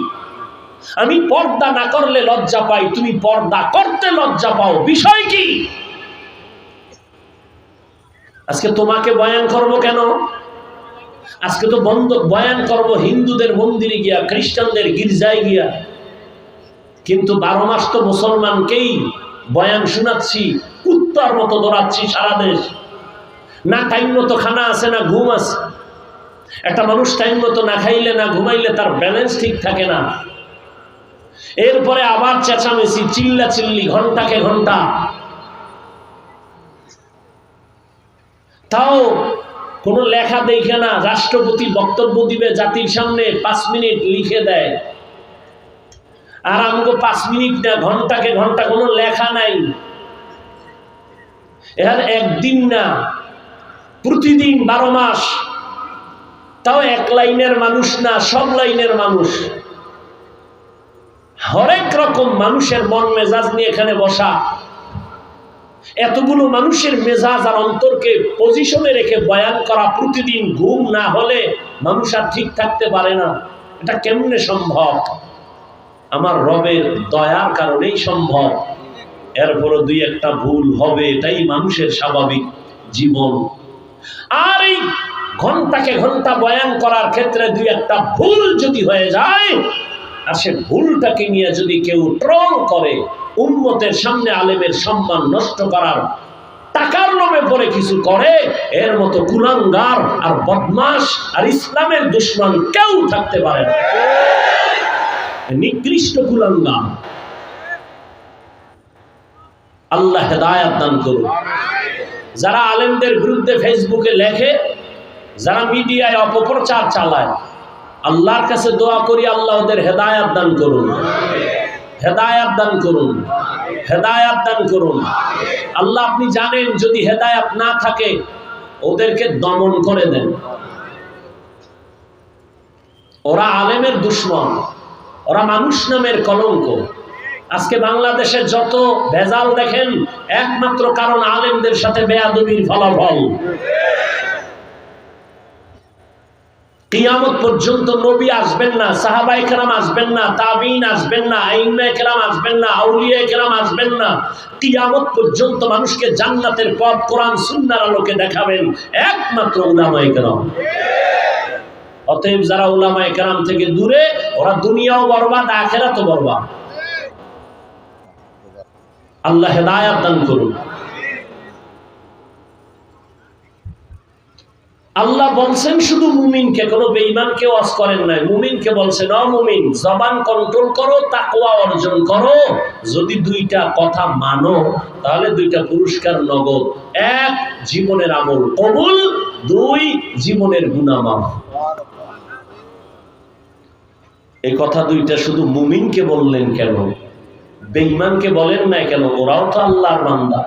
আমি পর্দা না করলে লজ্জা পাই, তুমি পর্দা করতে লজ্জা পাও, বিষয় কি? আজকে তোমাকে বয়ান করব কেন? আজকে তো বয়ান করব হিন্দুদের মন্দিরে গিয়া, খ্রিস্টানদের গির্জায় গিয়া, কিন্তু 12 মাস তো মুসলমানকেই বয়ান শোনাচ্ছি, কুত্তার মতো দৌড়াচ্ছি সারা দেশ। না টাইম মতো খানা আছে, না ঘুম আছে। একটা মানুষ টাইম মতো না খাইলে, না ঘুমাইলে তার ব্যালেন্স ঠিক থাকে না। এরপরে আবার চেঁচামেচি, চিল্লা চিল্লি, ঘন্টাকে ঘন্টা। তাও কোনো লেখা দেখে না, রাষ্ট্রপতি বক্তব্য দিবে জাতির সামনে, 5 মিনিট লিখে দেয়। আর আমাকে 5 মিনিট না, ঘন্টাকে ঘন্টা, কোনো লেখা নাই। এর একদিন না, প্রতিদিন 12 মাস। তাও এক লাইনের মানুষ না, সব লাইনের মানুষ। হরেক রকম মানুষের মন মেজাজ নিয়ে এখানে বসা। এতগুলো মানুষের মেজাজ আর অন্তরকে পজিশনে রেখে বয়ান করা, প্রতিদিন ঘুম না হলে মানুষ আর ঠিক থাকতে পারে না। এটা কেমনে সম্ভব? আমার রবের দয়ার কারণেই সম্ভব। এরপরও 2-1টা ভুল হবে, এটাই মানুষের স্বাভাবিক জীবন। আর এই ঘন্টাকে ঘন্টা বয়ান করার ক্ষেত্রে 2-1টা ভুল যদি হয়ে যায়, আর সে ভুলটাকে নিয়ে যদি কেউ ট্রল করে, উম্মতের সামনে আলেমের সম্মান নষ্ট করার টাকার লোভে পড়ে কিছু করে, এর মতো কুলাঙ্গার আর বদমাশ আর ইসলামের দুশমন কেউ থাকতে পারে না। নিকৃষ্ট কুলাঙ্গার। আল্লাহ হেদায়েত দান করুন। যারা আলেমদের বিরুদ্ধে ফেসবুকে লেখে, যারা মিডিয়ায় অপপ্রচার চালায়, আল্লাহর কাছে দোয়া করি আল্লাহ ওদের হেদায়েত দান করুন, হেদায়েত দান করুন। হেদায়াত দান করুন। আল্লাহ আপনি জানেন যদি হেদায়াত না থাকে ওদেরকে দমন করে দেন। ওরা আলেমের দুশমন, ওরা মানুষ নামের কলঙ্ক। আজকে বাংলাদেশে যত ভেজাল দেখেন একমাত্র কারণ আলেমদের সাথে বেয়াদবির ফলাফল। কিয়ামত পর্যন্ত নবী আসবেন না, সাহাবায়ে কেরাম আসবেন না, তাবিঈন আসবেন না, আইম্মায়ে কেরাম আসবেন না, আউলিয়ায়ে কেরাম আসবেন না। কিয়ামত পর্যন্ত মানুষকে জান্নাতের পথ কোরআন সুন্নাহর আলোকে দেখাবেন একমাত্র উলামায়ে কেরাম। অতএব যারা উলামায়ে কেরাম থেকে দূরে, ওরা দুনিয়াও বরবাদ, আখিরাতও বরবাদ। আল্লাহ হেদায়াত দান করুন। আল্লাহ বলছেন শুধু মুমিনকে, কোনো বেঈমানকে ওয়াজ করেন নাই। মুমিনকে বলছেন, ও মুমিন, জবান কন্ট্রোল করো, তাকওয়া অর্জন করো। যদি দুইটা কথা মানো তাহলে দুইটা পুরস্কার নগদ। এক, জীবনের আমল কবুল, দুই, জীবনের গুনাহ মাফ। এই কথা দুইটা শুধু মুমিনকে বললেন কেন? বেঈমানকে বলেন না কেন? ওরাও তো আল্লাহর বান্দা।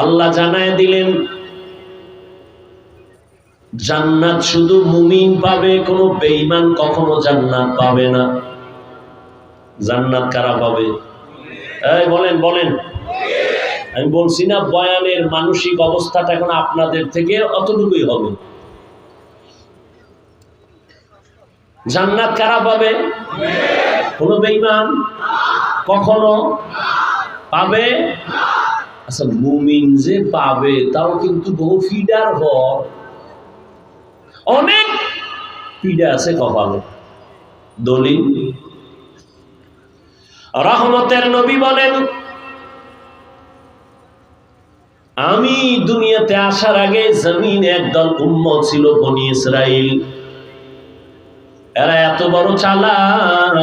আল্লাহ জানায় দিলেন জান্নাত শুধু মুমিন পাবে, কোনো বেঈমান কখনো জান্নাত পাবে না। জান্নাত কারা পাবে? এই বলেন বলেন। আমি বলছি না বয়ানের মানসিক অবস্থাটা এখন আপনাদের থেকে অতটুকুই হবে। জান্নাত কারা পাবে? কোনো বেঈমান কখনো পাবে? আচ্ছা, মুমিন যে পাবে তাও কিন্তু বহু ফিডার হয়, অনেক পীড়া আছে কপালে। দলিল, রহমতের নবী বলেন, আমি দুনিয়াতে আসার আগে জমিনে একদল উম্মত ছিল, বনি ইসরাইল। এরা এত বড় চালাক,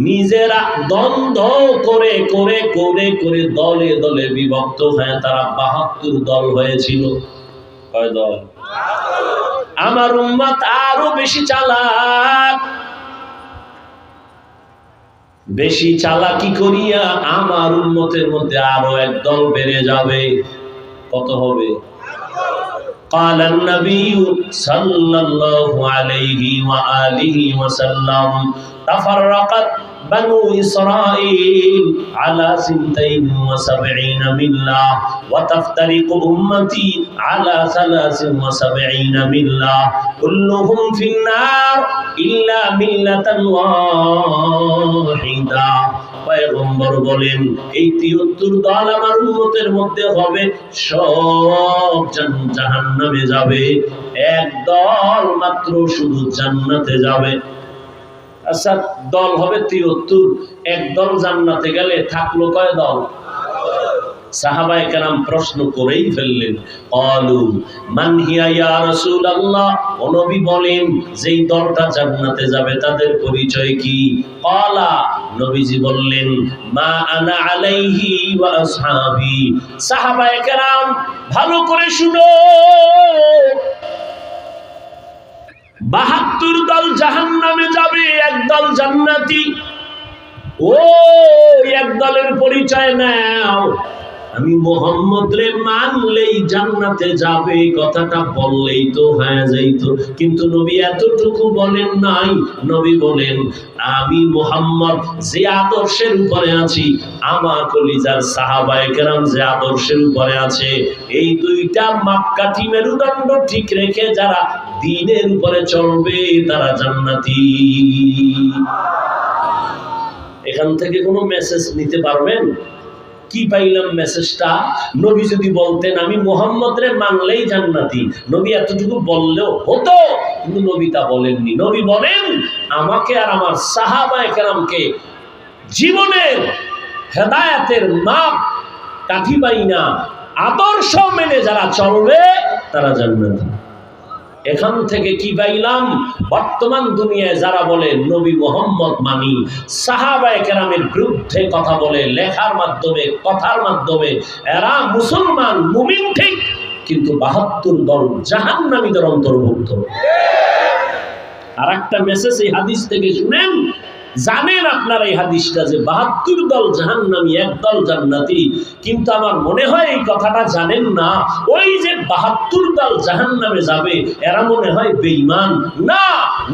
নিজেরা দ্বন্দ্ব করে করে করে করে দলে দলে বিভক্ত হয়ে তারা ৭২ দল হয়েছিল। কয় দল? আমার উম্মত আরো বেশি চালাক। বেশি চালাকি করিয়া আমার উম্মতের মধ্যে আরো একদল বেড়ে যাবে। কত হবে? قال النبي صلى الله عليه وآله وسلم تفرقت بنو إسرائيل على 72 ملة وتفترق أمتي على 73 ملة كلهم في النار إلا ملة واحدة। পয়গম্বর বলেন এই ৭৩ দল আমার উম্মতের মধ্যে হবে, সব জাহান্নামে যাবে, এক দল মাত্র শুধু জান্নাতে যাবে। আচ্ছা, দল হবে ৭৩, এক দল জান্নাতে গেলে থাকলো কয় দল? সাহাবায়ে কেরাম প্রশ্ন করেই ফেললেন, ক্বালু মান হিয়া ইয়া রাসূলুল্লাহ, ও নবী বলেন যেই দলটা জান্নাতে যাবে তাদের পরিচয় কি? ক্বালা, নবীজি বললেন, মা আনা আলাইহি ওয়া আসহাবি। সাহাবায়ে কেরাম ভালো করে শুনো, ৭২ দল জাহান্নামে যাবে, এক দল জান্নাতি। ও এক দলের পরিচয় নাও। আমি মুহাম্মদ রে মানলেই জান্নাতে যাবে, কথাটা বললেই তো হয়ে যাইতো। কিন্তু নবী এতটুকু বলেন নাই। নবী বলেন, আমি মুহাম্মদ যে আদর্শের উপরে আছি, আমার কলিজার সাহাবায়ে কেরাম যে আদর্শের উপরে আছে, এই দুইটা মাপকাঠি মেরুদণ্ড ঠিক রেখে যারা দ্বীনের উপরে চলবে তারা জান্নাতি। এখান থেকে কোনো মেসেজ নিতে পারবেন? কি পাইলাম মেসেজটা? নবী যদি বলতেন আমি মুহাম্মদ রে মানলেই জান্নাতি, নবী এতটুকু বললেও হতো, কিন্তু নবী তা বলেননি। নবী বলেন আমাকে আর আমার সাহাবায়ে কেরামকে জীবনের হেদায়েতের মাপ কাঠি বাইনা আদর্শ মেনে যারা চলবে তারা জান্নাতি। এখান থেকে কি পাইলাম? বর্তমান দুনিয়ায় যারা বলে নবী মুহাম্মদ মানি, সাহাবায়ে কেরামের বিরুদ্ধে কথা বলে লেখার মাধ্যমে, কথার মাধ্যমে, এরা মুসলমান মুমিন ঠিক, কিন্তু ৭২ দল জাহান্নামীদের অন্তর্ভুক্ত। আর একটা মেসেজ এই হাদিস থেকে শুনেন, জানেন আপনারা এই হাদিসটা যে ৭২ দল জাহান্নামী, একদল জান্নাতি, কিন্তু আমার মনে হয় এই কথাটা জানেন না। ওই যে ৭২ দল জাহান্নামে যাবে এরা মনে হয় বেঈমান না।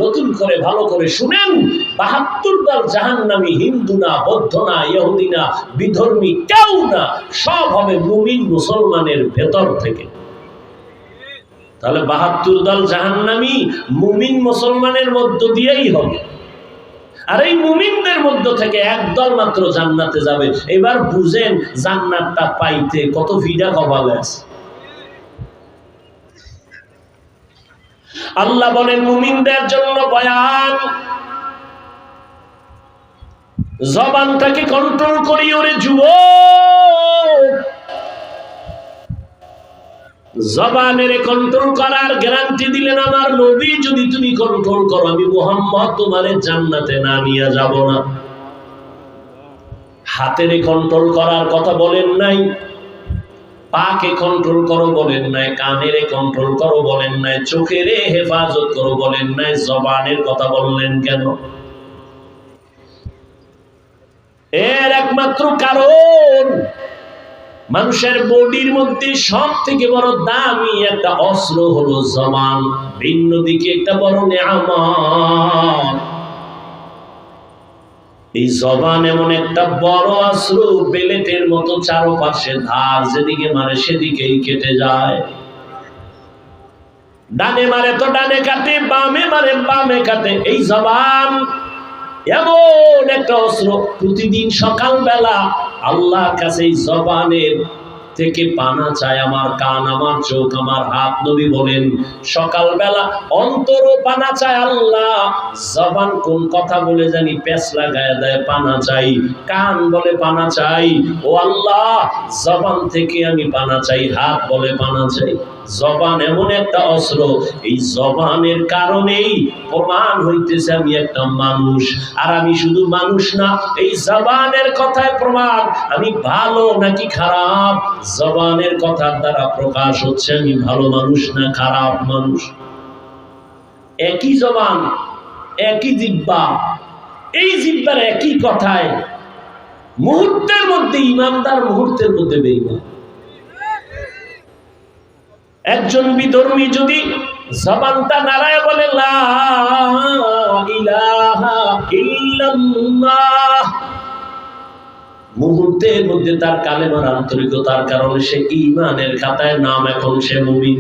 নতুন করে ভালো করে শুনেন, ৭২ দল জাহান্নামী হিন্দু না, বৌদ্ধ না, ইহুদি না, বিধর্মী কেউ না, সব হবে মুমিন মুসলমানের ভেতর থেকে। তাহলে ৭২ দল জাহান্নামী মুমিন মুসলমানের মধ্য দিয়েই হবে। আর এই মুমিনদের মধ্য থেকে একদল মাত্র জান্নাতে যাবে। এবার বুঝেন জান্নাতটা পাইতে কত ভিড়া কপালে আছে। আল্লাহ বলেন মুমিনদের জন্য বয়ান, জবানটাকে কন্ট্রোল করি ওরে যুবক। জবানের কন্ট্রোল করার গ্যারান্টি দিলেন আমার নবী, যদি তুমি কন্ট্রোল করো আমি মুহাম্মদ তোমারে জান্নাতে না নিয়ে যাব না। হাতের কন্ট্রোল করার কথা বলেন নাই, পাকে কন্ট্রোল করো বলেন নাই, কানের কন্ট্রোল করো বলেন নাই, চোখের হেফাজত করো বলেন নাই, জবানের কথা বললেন কেন? এর একমাত্র কারণ মানুষের বডির মধ্যে সব থেকে বড় দামি একটা অস্ত্র হলো জবান, ভিন্ন দিকে একটা বড় নিয়ামত। এই জবান এমন একটা বড় অস্ত্র, বেলেটের মতো চারপাশে ধার, যেদিকে মারে সেদিকেই কেটে যায়। ডানে মারে তো ডানে কাটে, বামে মারে বামে কাটে। এই জবান এমন একটা অস্ত্র, প্রতিদিন সকালবেলা আল্লাহর কাছে এই জবানের থেকে পানা চায় আমার কান, আমার চোখ, আমার হাত। নবী বলেন সকালবেলা অন্তরও পানা চায় আল্লাহ। জবান কোন কথা বলে জানি পেঁচ লাগায় দেয়, পানা চাই। কান বলে পানা চাই, ও আল্লাহ জবান থেকে আমি পানা চাই। হাত বলে পানা চাই। জবান এমন একটা অস্ত্র, এই জবানের কারণেই প্রমাণ হইতেছে আমি একটা মানুষ। আর আমি শুধু মানুষ না, এই জবানের কথায় প্রমাণ আমি ভালো নাকি খারাপ। জবানের কথার দ্বারা প্রকাশ হচ্ছে আমি ভালো মানুষ না খারাপ মানুষ। একই জবান, একই জিহ্বা, এই জিহ্বার একই কথায় মুহূর্তের মধ্যে ইমানদার, মুহূর্তের মধ্যে বেঈমান। একজন বিধর্মী যদি জবানটা নাড়ায় বলে লা ইলাহা ইল্লাল্লাহ, মুহূর্তের মধ্যে তার কালেমার আন্তরিকতার কারণে সে ঈমানের খাতায় নাম, এখন সে মুমিন।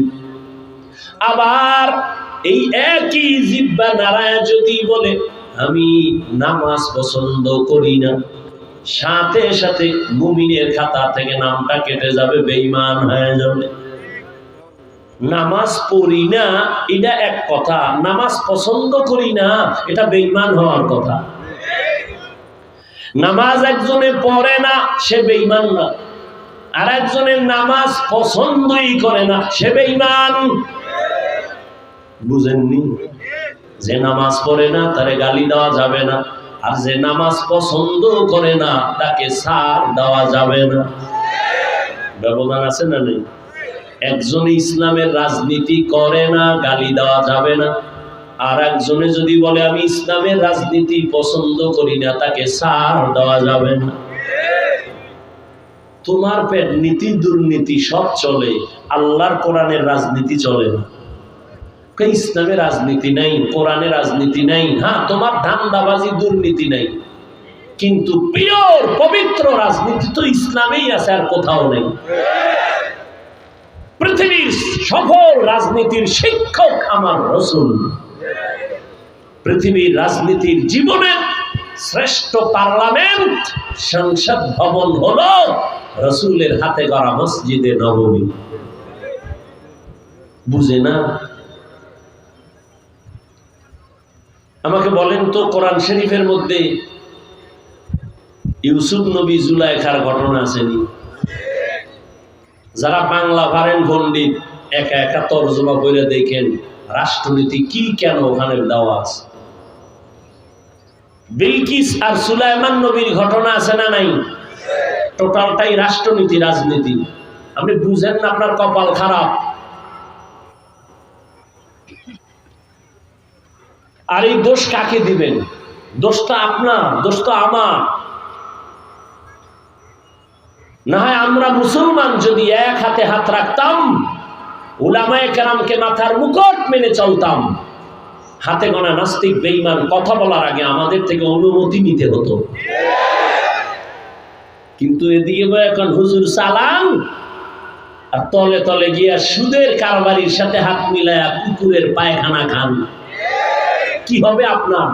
আবার এই একই জিহ্বা নাড়ায় যদি বলে আমি নামাজ পছন্দ করি না, সাথে সাথে মুমিনের খাতা থেকে নামটা কেটে যাবে, বেঈমান হয়ে যাবে। নামাজ পড়ি না এটা এক কথা, নামাজ পছন্দ করি না এটা বেঈমান হওয়ার কথা। নামাজ একজনে পড়ে না সে বেঈমান না, আর একজনের নামাজ পছন্দই করে না সে বেঈমান। বুঝেননি? যে নামাজ পড়ে না তারে গালি দেওয়া যাবে না, আর যে নামাজ পছন্দ করে না তাকে ছাড় দেওয়া যাবে না। ব্যবধান আছে না নেই? একজনে ইসলামের রাজনীতি করে না, গালি দেওয়া যাবে না। আর একজনে যদি বলে আমি ইসলামের রাজনীতি পছন্দ করি না, তাকে ছাড় দেওয়া যাবে না। তোমার পেট নীতি দুর্নীতি সব চলে, আল্লাহর কোরআনের রাজনীতি চলে না। ইসলামের রাজনীতি নাই, কোরআনের রাজনীতি নাই। হ্যাঁ, তোমার ধান্দাবাজি দুর্নীতি নাই, কিন্তু পিওর পবিত্র রাজনীতি তো ইসলামেই আছে, আর কোথাও নেই। পৃথিবীর সফল রাজনীতির শিক্ষক আমার রাসূল। পৃথিবীর রাজনীতির জীবনের শ্রেষ্ঠ পার্লামেন্ট, সংসদ ভবন হলো রাসূলের হাতে গড়া মসজিদে নববী। বুঝে না? আমাকে বলেন তো, কোরআন শরীফের মধ্যে ইউসুফ নবী জুলাইখার ঘটনা আসেনি? যারা বাংলা পারেন পণ্ডিত, একা একা তর্জমা করে দেখেন রাষ্ট্রনীতি কি কেন ওখানে দেওয়া আছে। বিলকিস আর সুলাইমান নবীর ঘটনা আছে না নাই? টোটালটাই রাষ্ট্রনীতি, রাজনীতি। আপনি বুঝেন না, আপনার কপাল খারাপ। আর এই দোষ কাকে দিবেন? দোষটা আপনার, দোষ তো আমার। না হয় আমরা মুসলমান যদি এক হাতে হাত রাখতাম, উলামায়ে কেরামকে মাথার মুকুট মেনে চলতাম, হাতে গোনা নাস্তিক বেঈমান কথা বলার আগে আমাদের থেকে অনুমতি নিতে হতো। কিন্তু এদিকে এখন হুজুর চালান, আর তলে তলে গিয়া সুদের কারবারির সাথে হাত মিলায়া কুকুরের পায়খানা খান। কি হবে আপনার?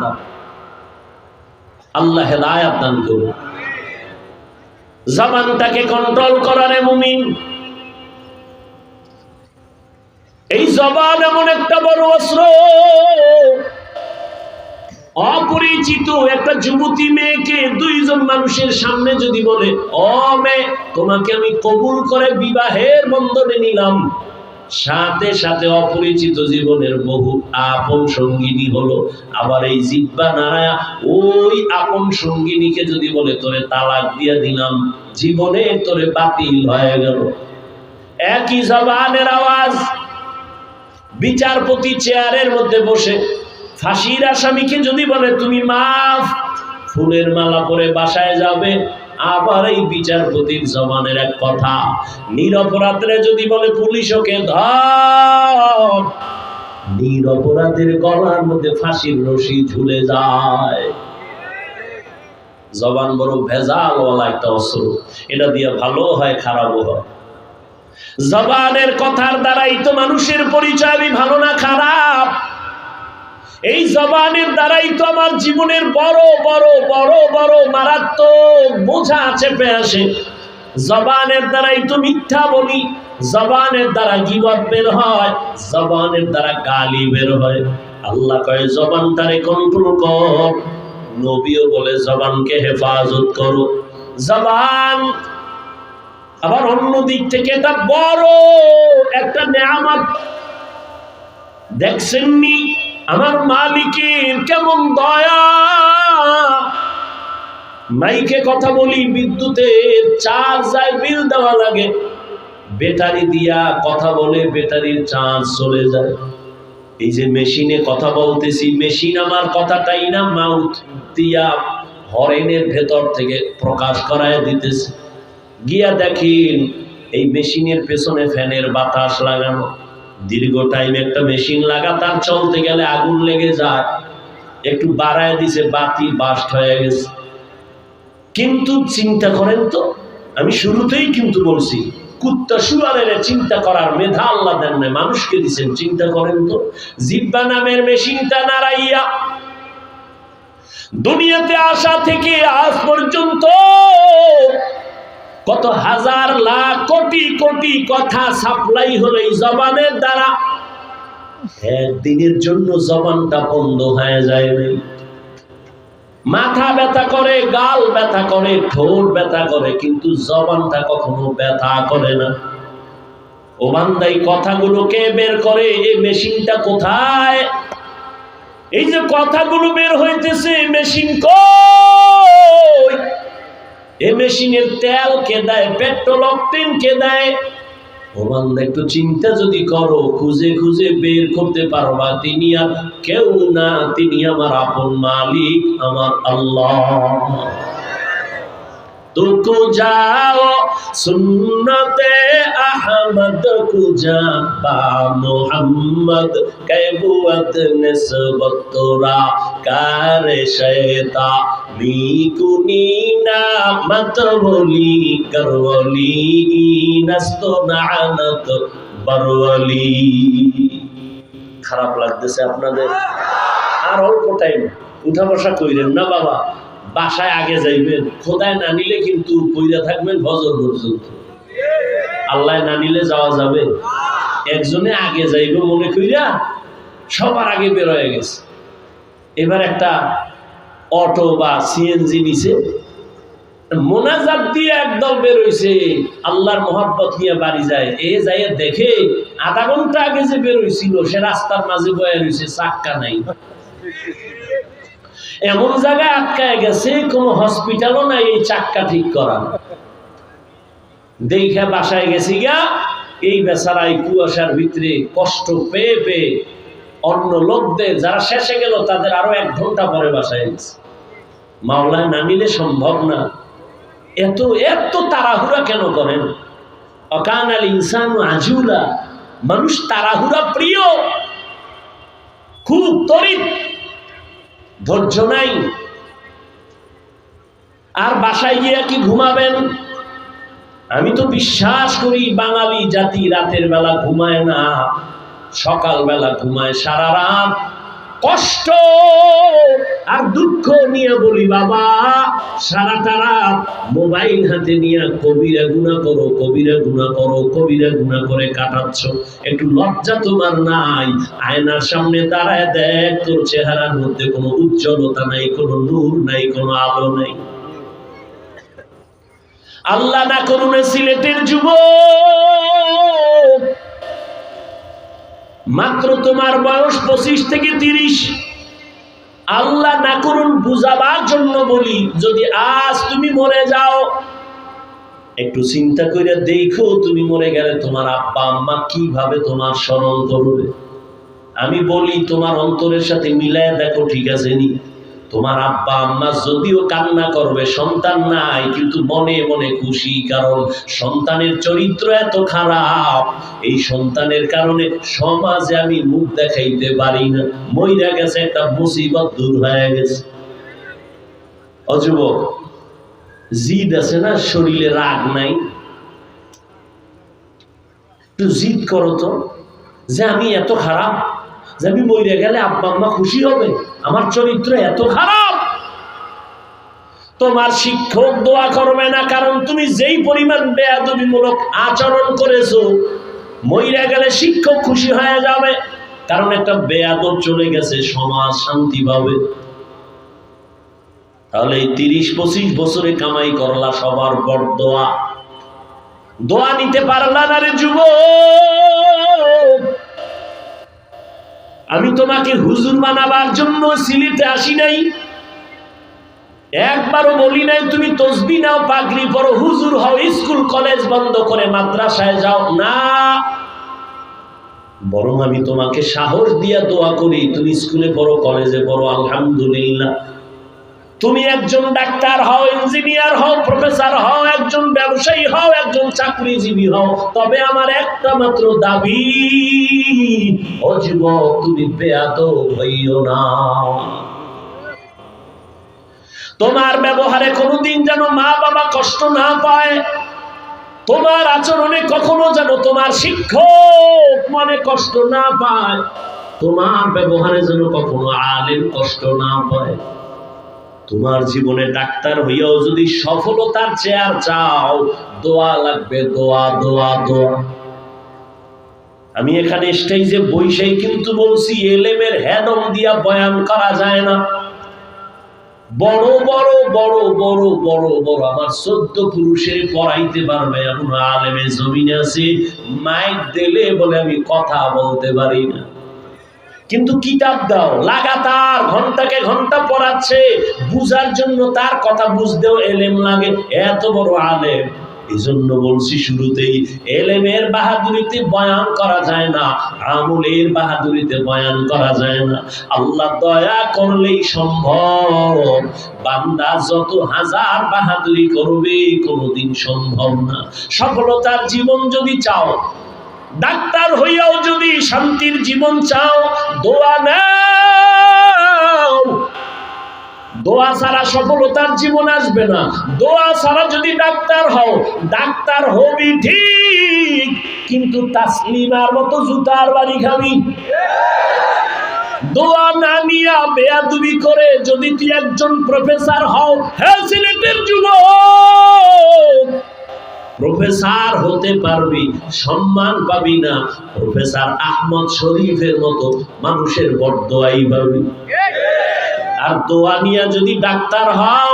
আল্লাহ হেদায়েত দান করুন। জবানটাকে কন্ট্রোল করারে মুমিন। এই জবান এমন একটা বড় অস্ত্র। অপরিচিত একটা যুবতী মেয়েকে দুইজন মানুষের সামনে যদি বলে, ও মেয়ে, তোমাকে আমি কবুল করে বিবাহের বন্ধনে নিলাম, সাথে সাথে অপরিচিত জীবনের বহু আপন সঙ্গিনী হলো। আবার এই জিহ্বা নাড়ায়া ওই আপন সঙ্গিনীকে যদি বলে, তোরে তালাক দিয়ে দিলাম, জীবনে তোরে বাতিল হয়ে গেল। একই জবানের আওয়াজ। বিচারপতি চেয়ারের মধ্যে বসে ফাঁসির আসামিকে যদি বলে, তুমি মাফ, ফুলের মালা পরে বাসায় যাবে, আবার এই বিচারপতির জবানের এক কথা। নিরপরাধরে যদি বলে, পুলিশ ওকে ধর, নিরপরাধের গলার মধ্যে ফাঁসির রশি ঝুলে যায়। জবান বড় ভেজালওয়ালা একটা অস্ত্র। এটা দিয়ে ভালো হয়, খারাপও হয়। জবানের কথার দ্বারাই তো মানুষের পরিচয়, আমি ভালো না খারাপ। এই জবানের দ্বারাই তো আমার জীবনের বড় বড় বড় বড় মারাত্মক বোঝা চেপে আসে। জবানের দ্বারাই তো মিথ্যা বলি, জবানের দ্বারা গীবত বের হয়, জবানের দ্বারা গালি বের হয়। আল্লাহ কয় জবানটারে কন্ট্রোল কর। নবীও বলে জবানকে হেফাজত করো। জবান আবার অন্য দিক থেকে এটা বড় একটা নেয়ামত। দেখছেননি আমার মালিকের কেমন দয়া। মাইকে কথা বলি, বিদ্যুতের চার্জ যায়, বিল দেওয়া লাগে, ব্যাটারি দিয়া কথা বলে ব্যাটারির চার্জ চলে যায়। এই যে মেশিনে কথা বলতেছি, মেশিন আমার কথাটাই না মাউথ দিয়া হরেনের ভেতর থেকে প্রকাশ করায় দিতেছে। গিয়া দেখেন এই মেশিনের পেছনে ফ্যানের বাতাস লাগানো। দীর্ঘ টাইম একটা মেশিন লাগাতার চলতে গেলে আগুন লেগে যায়। একটু বাড়ায় দিছে, বাতি বাস্ট হয়ে গেছে। কিন্তু চিন্তা করেন তো, আমি শুরুতেই কিন্তু বলছি, কুত্তা শুয়ারের চিন্তা করার মেধা আল্লাহ দেন না, মানুষকে দিচ্ছেন। চিন্তা করেন তো, জিহ্বা নামের মেশিনটা নাড়াইয়া দুনিয়াতে আসা থেকে আজ পর্যন্ত কত হাজার লাখ কোটি কোটি কথা সাপ্লাই হলো এই জবানের দ্বারা। একদিনের জন্য জবানটা বন্ধ হয়ে যায় নাই। মাথা ব্যথা করে, গাল ব্যথা করে, ঠোঁট ব্যথা করে, কিন্তু জবানটা কখনো ব্যথা করে না। ও বান্দা, এই কথাগুলোকে বের করে, এই মেশিনটা কোথায়? এই যে কথাগুলো বের হইতেছে, মেশিন কই? এই মেশিনের তেল কে দেয়? পেট্রোল অকটেন কে দেয়? ও বান্দা, একটু চিন্তা যদি করো, খুঁজে খুঁজে বের করতে পারবা, তিনি আর কেউ না, তিনি আমার আপন মালিক, আমার আল্লাহ। तुको जाओ सुन्नते अहमद कुजा बा मोहम्मद कैबुअत निस्बत तोरा कार शैता मीकुनीना मत बोली करवली नस्तो नानत बरवली। খারাপ লাগতেছে আপনাদের? আর অল্প টাইম, উঠা বসা কইরেন না বাবা, বাসায় আগে যাইবেন। খোদায় না নিলে কিন্তু কইরা থাকবেন ফজর পর্যন্ত। আল্লাহ না নিলে যাওয়া যাবে? একজনে আগে যাইবে মনে কইরা সবার আগে বের হয়ে গেছে। এবার একটা অটো বা সিএনজি নিছে, মোনাজাত দিয়ে একদল বের হইছে, আল্লাহর মোহাব্বত নিয়ে বাড়ি যায়। এ যাইয়া দেখে আধা ঘন্টা আগে যে বের হইছিল সে রাস্তার মাঝে বয়ে রইছে, চাক্কা নাই। এমন জায়গায় আটকায় গেছে, কোনো হসপিটালও নাই এই চাক্কা ঠিক করা। দেখে বাসায় গেছি গা, এই বেচারা এই কুয়াশার ভিতরে কষ্ট পেয়ে পেয়ে অন্য লোকদের যারা শেষে গেল তাদের আরো 1 ঘন্টা পরে বাসায় গেছে। মাওলায় না নিলে সম্ভব না। এত এত তাড়াহুড়া কেন করেন? অকানাল ইনসানু আজুলা, মানুষ তাড়াহুড়া প্রিয়, খুব তড়িৎ, ধৈর্য নাই। আর বাসায় গিয়ে কি ঘুমাবেন? আমি তো বিশ্বাস করি বাঙালি জাতি রাতের বেলা ঘুমায় না, সকাল বেলা ঘুমায় সারা রাত। কষ্ট আর দুঃখ নিয়ে বলি বাবা, সারাটা রাত মোবাইল হাতে নিয়ে কবিরা গুনাহ করো, কবিরা গুনাহ করো, কবিরা গুনাহ করে কাটাচ্ছ। একটু লজ্জা তোমার নাই? আয়নার সামনে দাঁড়ায় দেখ, তোর চেহারার মধ্যে কোনো উজ্জ্বলতা নাই, কোনো নূর নাই, কোনো আলো নাই। আল্লাহ না করুন সিলেটের যুবক, মাত্র তোমার বয়স 25 থেকে 30। আল্লাহ না করুন বুঝাবার জন্য বলি, যদি আজ তুমি মরে যাও, একটু চিন্তা করে দেখো তুমি মরে গেলে তোমার আব্বা আম্মা কিভাবে তোমার স্মরণ করবে। আমি বলি তোমার অন্তরের সাথে মিলায় দেখো, ঠিক আছে নি? তোমার আব্বা আম্মা যদিও কান্না করবে, সন্তান নাই, কিন্তু মনে মনে খুশি, কারণ সন্তানের চরিত্র এত খারাপ, এই সন্তানের কারণে সমাজে আমি মুখ দেখাইতে পারি না। মইরা গেছে, একটা মুসিবত দূর হয়ে গেছে। অযুবক, জিদ আছে না শরীরে, রাগ নাই? একটু জিদ করো তো, যে আমি এত খারাপ, যে আমি মরে গেলে আব্বা আম্মা খুশি হবে, আমার চরিত্র এত খারাপ। তোমার শিক্ষক দোয়া করবে না, কারণ তুমি যেই পরিমাণ বেয়াদবিমূলক আচরণ করেছো, মরে গেলে শিক্ষক খুশি হয়ে যাবে, কারণ একটা বেয়াদব চলে গেছে, সমাজ শান্তি পাবে। তাহলে এই 30-25 বছরে কামাই করলা, সবার বড় দোয়া, দোয়া নিতে পারলা না রে যুবক। আমি তোমাকে হুজুর বানাবার জন্য সিলেটে আসি নাই, একবারও বলি নাই তুমি তসবিহ নাও, পাগড়ি পরো, হুজুর হও, স্কুল কলেজ বন্ধ করে মাদ্রাসায় যাও, না। বরং আমি তোমাকে সাহস দিয়া দোয়া করি, তুমি স্কুলে পড়ো, কলেজে পড়ো, আলহামদুলিল্লাহ। তুমি একজন ডাক্তার হও, ইঞ্জিনিয়ার হও, প্রফেসর হও, একজন ব্যবসায়ী হও, একজন চাকরিজীবী হও, তবে আমার একটা মাত্র দাবি, ও যুবক, তুমি বেয়াদব হইও না। তোমার ব্যবহারে কোনোদিন যেন মা বাবা কষ্ট না পায়, তোমার আচরণে কখনো যেন তোমার শিক্ষক মনে কষ্ট না পায়, তোমার ব্যবহারে যেন কখনো আলেম কষ্ট না পায়। তোমার জীবনে ডাক্তার হইয়াও যদি সফলতার চেয়ার চাও, দোয়া লাগবে, দোয়া, দোয়া, দোয়া। আমি এখানে স্টেজে বইসাই কিন্তু বলছি, এলেমের হেডম দিয়া বয়ান করা যায় না। বড় বড় বড় বড় বড় বড় আমার 14 পুরুষের পড়াইতে পারবে এমন আলেমে জমিন আছে, মাইক দিলে বলে আমি কথা বলতে পারি না। কিন্তু কিতাব দাও, লাগাতার ঘন্টাকে ঘন্টা পড়াচ্ছে, বুঝার জন্য তার কথা বুঝতেও এলেম লাগে, এত বড় আলেম। এই জন্য বলছি শুরুতেই, এলেমের বাহাদুরিতে বয়ান করা যায় না, আমলের বাহাদুরিতে বয়ান করা যায় না। আল্লাহ দয়া করলেই সম্ভব, বান্দা যত হাজার বাহাদুরি করবে কোনোদিন সম্ভব না। সফলতার জীবন যদি চাও, ডাক্তার হইয়াও যদি শান্তির জীবন চাও, দোয়া নাও। দোয়া ছাড়া সফলতার জীবন আসবে না। দোয়া ছাড়া যদি ডাক্তার হও, ডাক্তার হবি ঠিক, কিন্তু তাসলিমার মতো জুতার বাড়ি খাবি। দোয়া না নিয়া বেয়াদবি করে যদি তুই একজন প্রফেসর হও, হ্যাঁ সিলেটের যুবক, প্রফেসর হতে পারবি, সম্মান পাবি না, প্রফেসর আহমদ শরীফের মতো মানুষের বড়দোয়াই পাবি। আর দোয়া নিয়া যদি ডাক্তার হও,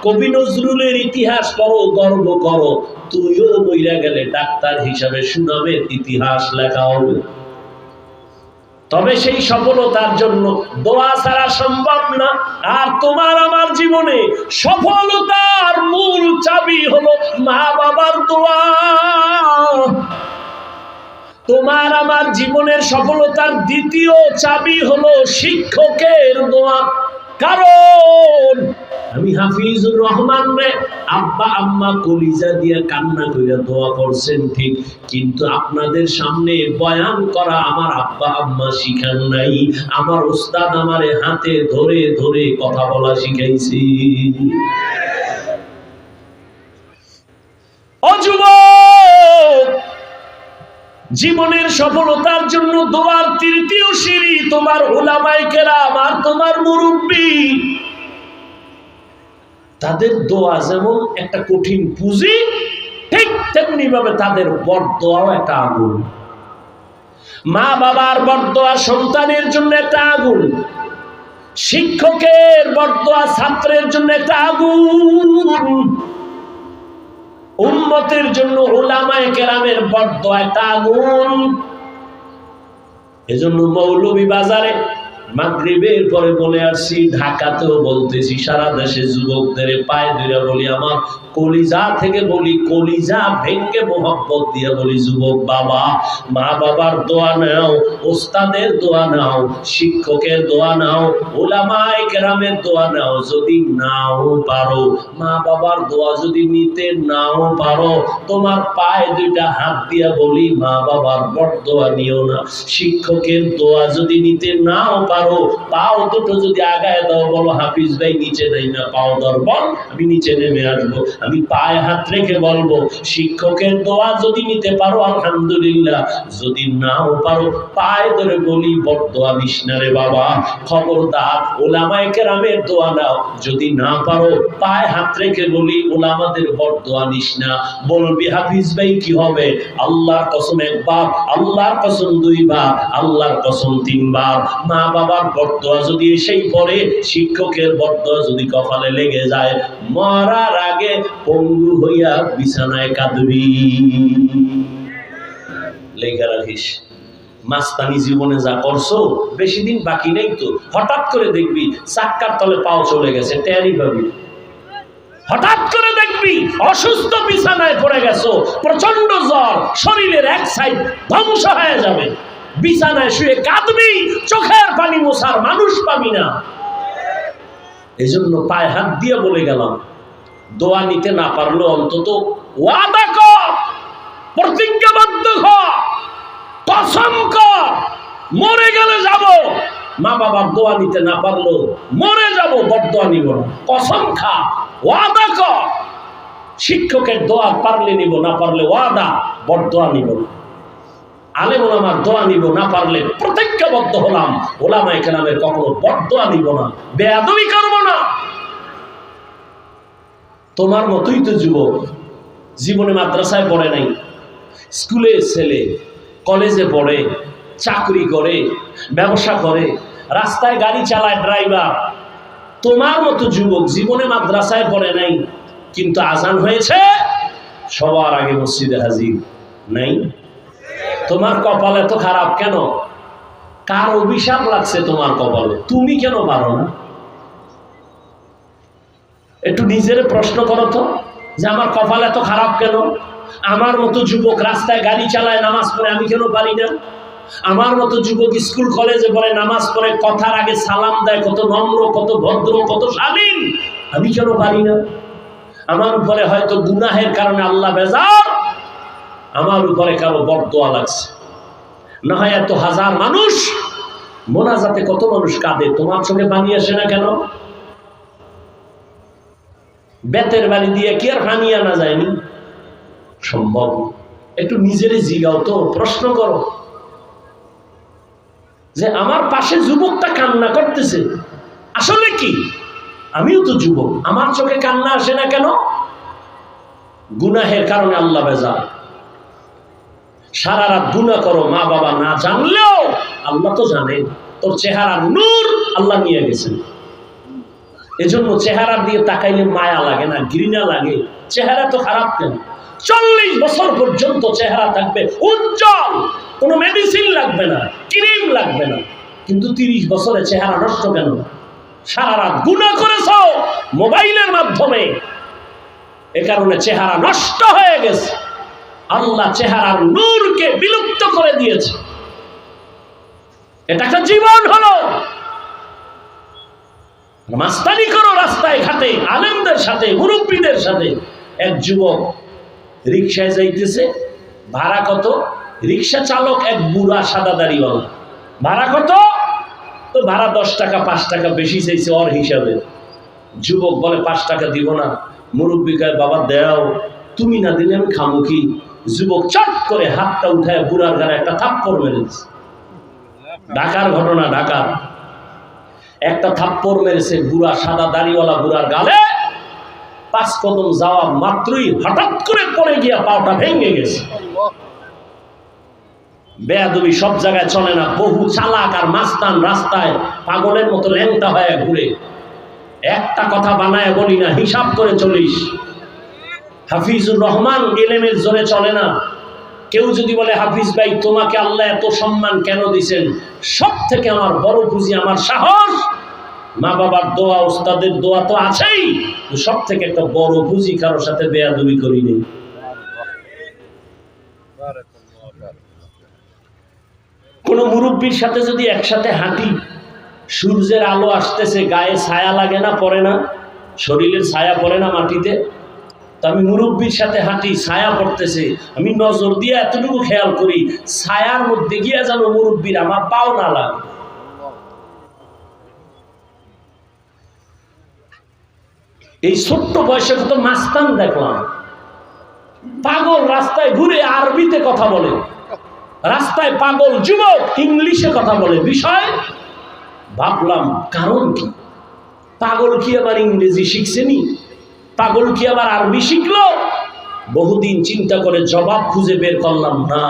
কবি নজরুলের ইতিহাস পড়ো, গর্ব করো, তুইও মইরা গেলে ডাক্তার হিসাবে সুনামের ইতিহাস লেখা হবে। তবে সেই সফলতার জন্য দোয়া ছাড়া সম্ভব না। আর তোমার আমার জীবনে সফলতার মূল চাবি হলো মা বাবার দোয়া। তোমার আমার জীবনের সফলতার দ্বিতীয় চাবি হলো শিক্ষকের দোয়া। কারণ আমি হাফিজুর রহমান রে আব্বা আম্মা কলিজা দিয়ে কান্না করে দোয়া করছেন ঠিক, কিন্তু আপনাদের সামনে বয়ান করা আমার আব্বা আম্মা শিখান নাই। আমার উস্তাদ আমারে হাতে ধরে ধরে কথা বলা শিখাইছি। ও যুবক, জীবনের সফলতার জন্য দোয়ার তৃতীয় সিঁড়ি তোমার উলামায়ে কেরাম আর তোমার মুরব্বি। তাদের দোয়া যেমন একটা কঠিন পুঁজি, ঠিক তেমনি ভাবে তাদের বরদোয়াও একটা আগুন। মা বাবার বরদোয়া সন্তানের জন্য একটা আগুন, শিক্ষকের বরদোয়া ছাত্রের জন্য একটা আগুন, উম্মতের জন্য উলামায়ে কেরামের বরদোয়া একটা আগুন। এজন্য মৌলভী বাজারে মাগরিবের পরে বলে আসছি, ঢাকাতেও বলতেছি, সারা দেশে যুবকদের পায়ে ধরে বলি, আমার কলিজা থেকে বলি, কলিজা ভেঙ্গে মোহব্বত দিয়ে বলি, যুবক বাবা, মা বাবার দোয়া নাও, ওস্তাদের দোয়া নাও, শিক্ষকের দোয়া নাও, উলামায়ে কেরামের দোয়া নাও। যদি নাও পারো, মা বাবার দোয়া যদি নিতে নাও পারো, তোমার পায়ে দুইটা হাত দিয়া বলি, মা বাবার বরদোয়া নিও না। শিক্ষকের দোয়া যদি নিতে নাও পারো, পাও দুটো যদি আগায় দাও, বলো হাফিজ ভাই নিচে নেই না, পাও দরবল, আমি নিচে নেমে আসবো। আমি পায়ে হাত রেখে বলবো, শিক্ষকের দোয়া যদি নিতে পারো আলহামদুলিল্লাহ, যদি নাও পারো পায়ে ধরে বলি, বরদোয়া নিস না রে বাবা, খবরদার উলামায়ে কেরামের দোয়া নাও। যদি না পারো পায়ে হাত রেখে বলি, উলামাদের বরদোয়া নিস না। বলবি হাফিজ ভাই কি হবে? আল্লাহর কসম একবার, আল্লাহর কসম দুইবার, আল্লাহর কসম তিনবার। মা বাবার বরদোয়া যদি এসেই পড়ে, শিক্ষকের বরদোয়া যদি কপালে লেগে যায়, মরার আগে পঙ্গু হইয়া বিছানায় কাঁদবি। লেখা রাখিস, মাস্তানি জীবনে যা করছো বেশি দিন বাকি নেই তো, হঠাৎ করে দেখবি চাক্কার তলে পাও চলে গেছে, টেরই পাবি। হঠাৎ করে দেখবি অসুস্থ বিছানায় পড়ে গেছো, প্রচন্ড জ্বর, শরীরের এক সাইড ধ্বংস হয়ে যাবে, বিছানায় শুয়ে কাঁদবি, চোখের পানি মোছার মানুষ পাবি না। এই জন্য পায়ে হাত দিয়ে বলে গেলাম, দোয়া নিতে না পারলো অন্তত ওয়াদা কর, প্রতিজ্ঞাবদ্ধ কর, কসম কর, মরে গেলে যাব, মা বাবার দোয়া নিতে না পারলো মরে যাব, বরদোয়া নিব না। কসম খা, ওয়াদা কর, শিক্ষকের দোয়া পারলে নিব, না পারলে ওয়াদা, বরদোয়া নিব না। আলেম ওলামার দোয়া নিব, না পারলে প্রতিজ্ঞাবদ্ধ হলাম, ওলামায়ে কেরামের কখনো বরদোয়া নিব না, বেয়াদবি করব না। তোমার মতোই তো যুবক, জীবনে মাদ্রাসায় পড়ে নাই, স্কুলে ছেলে, কলেজে পড়ে, চাকরি করে, ব্যবসা করে, রাস্তায় গাড়ি চালায় ড্রাইভার। তোমার মতো যুবক জীবনে মাদ্রাসায় পড়ে নাই, কিন্তু আজান হয়েছে সবার আগে মসজিদে হাজির নাই। তোমার কপাল এত খারাপ কেন? কার অভিশাপ লাগছে তোমার কপালে? তুমি কেন পারো না? একটু নিজের প্রশ্ন করো তো, যে আমার কপাল এত খারাপ কেন? আমার মতো যুবক রাস্তায় গাড়ি চালায়, নামাজ পড়ে, আমি কেন পারি না? আমার মতো যুবক স্কুল কলেজে পড়ে, নামাজ পড়ে, কথার আগে সালাম দেয়, কত নম্র, কত ভদ্র, কত শালীন, আমি কেন পারি না? আমার উপরে হয়তো গুনাহের কারণে আল্লাহ বেজার, আমার উপরে কারো বরদোয়া লাগছে। না হয় এত হাজার মানুষ মোনাজাতে কত মানুষ কাঁদে, তোমার চোখে পানি আসে না কেন? বেতের বাড়ি দিয়ে কি আর পানি আনা যায়নি? সম্ভব। একটু নিজের জিগাও তো, প্রশ্ন করো যে আমার পাশে যুবকটা কান্না করতেছে, আসলে কি? আমিও তো যুবক, আমার চোখে কান্না আসে না কেন? গুনাহের কারণে আল্লাহ বেজার। সারা রাত গুনাহ করো, মা বাবা না জানলেও আল্লাহ তো জানেন। তোর চেহারার নূর আল্লাহ নিয়ে গেছেন, এজন্য চেহারা দিয়ে তাকাইলে মায়া লাগে না, ঘৃণা লাগে। চেহারা তো খারাপ কেন? 40 বছর পর্যন্ত চেহারা থাকবে উজ্জ্বল, কোনো মেডিসিন লাগবে না, ক্রিম লাগবে না, কিন্তু 30 বছরে চেহারা নষ্ট কেন? সারা রাত গুনাহ করেছো মোবাইলের মাধ্যমে, এ কারণে চেহারা নষ্ট হয়ে গেছে। আল্লাহ চেহারার নূরকে বিলুপ্ত করে দিয়েছে। এটা একটা জীবন হলো। মাস্তানি করো রাস্তায় ঘাটে, সাথে, মুরব্বীদের সাথে। এক যুবক রিক্সায় যাইতেছে, ভাড়া কত? রিক্সা চালক এক বুড়া সাদা দাড়িওয়ালা। ভাড়া কত? তো ভাড়া 10 টাকা, 5 টাকা বেশি চাইছে ওর হিসাবে। যুবক বলে 5 টাকা দিব না। মুরব্বী কয় বাবা দেও, তুমি না দিলে আমি খামু কি? যুবক চট করে হাতটা উঠায় বুড়ার গায়ে একটা থাপ্পড় মেরে দিচ্ছে। ঢাকার ঘটনা, ঢাকার। একটা থাপ্পড় মেরেছে বুড়া সাদা দাড়িওয়ালা বুড়ার গালে। 5 কদম যাওয়া মাত্রই হঠাৎ করে পড়ে গিয়া পাওটা ভেঙে গেছে। বেয়াদবি সব জায়গায় চলে না। বহু চালাক আর মাস্তান রাস্তায় পাগলের মতো ল্যাংটা হয়ে ঘুরে। একটা কথা বানায় বলি না, হিসাব করে চলিস। হাফিজুর রহমান ইলমের জোরে চলে না। কেউ যদি বলে হাফিজ ভাই তোমাকে আল্লাহ এত সম্মান কেন দিছেন, সব থেকে আমার বড় পুঁজি আমার সাহস। মা বাবার দোয়া, ওস্তাদের দোয়া তো আছেই, সব থেকে একটা বড় পুঁজি কারোর সাথে বেয়াদবি করিনি। কোন মুরব্বীর সাথে যদি একসাথে হাঁটি, সূর্যের আলো আসতেছে, গায়ে ছায়া লাগে না, পড়ে না, শরীরের ছায়া পড়ে না মাটিতে। তো আমি মুরব্বীর সাথে হাঁটি, ছায়া পড়তেছে, আমি নজর দিয়ে এতটুকু খেয়াল করি ছায়ার মধ্যে গিয়ে যেন মুরব্বীর আমার পাও না লাগে। এই ছোট্ট বয়সে কত মাস্তান দেখলাম, পাগল রাস্তায় ঘুরে আরবিতে কথা বলে, রাস্তায় পাগল যুবক ইংলিশে কথা বলে। বিষয় ভাবলাম কারণ কি? পাগল কি আবার ইংরেজি শিখছেনি? পাগল কি আবার আরবি শিখলো? বহুদিন চিন্তা করে জবাব খুঁজে বের করলাম, না,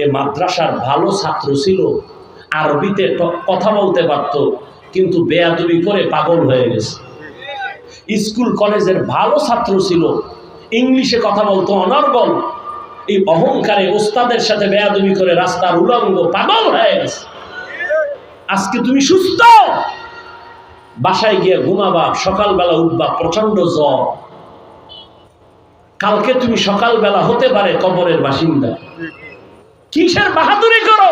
এ মাদ্রাসার ভালো ছাত্র ছিল, আরবিতে কথা বলতে পারত, কিন্তু বেয়াদবি করে পাগল হয়ে গেছে। স্কুল কলেজের ভালো ছাত্র ছিল, ইংলিশে কথা বলতো অনর্গল, এই অহংকারে ওস্তাদের সাথে বেয়াদবি করে রাস্তার উলঙ্গ পাগল হয়ে গেছে। আজকে তুমি সুস্থ, বাসায় গিয়ে ঘুমাবা, সকালবেলা উঠবা প্রচন্ড জ্বর। কালকে তুমি সকালবেলা হতে পারে কবরের বাসিন্দা। কিসের বাহাদুরি করো?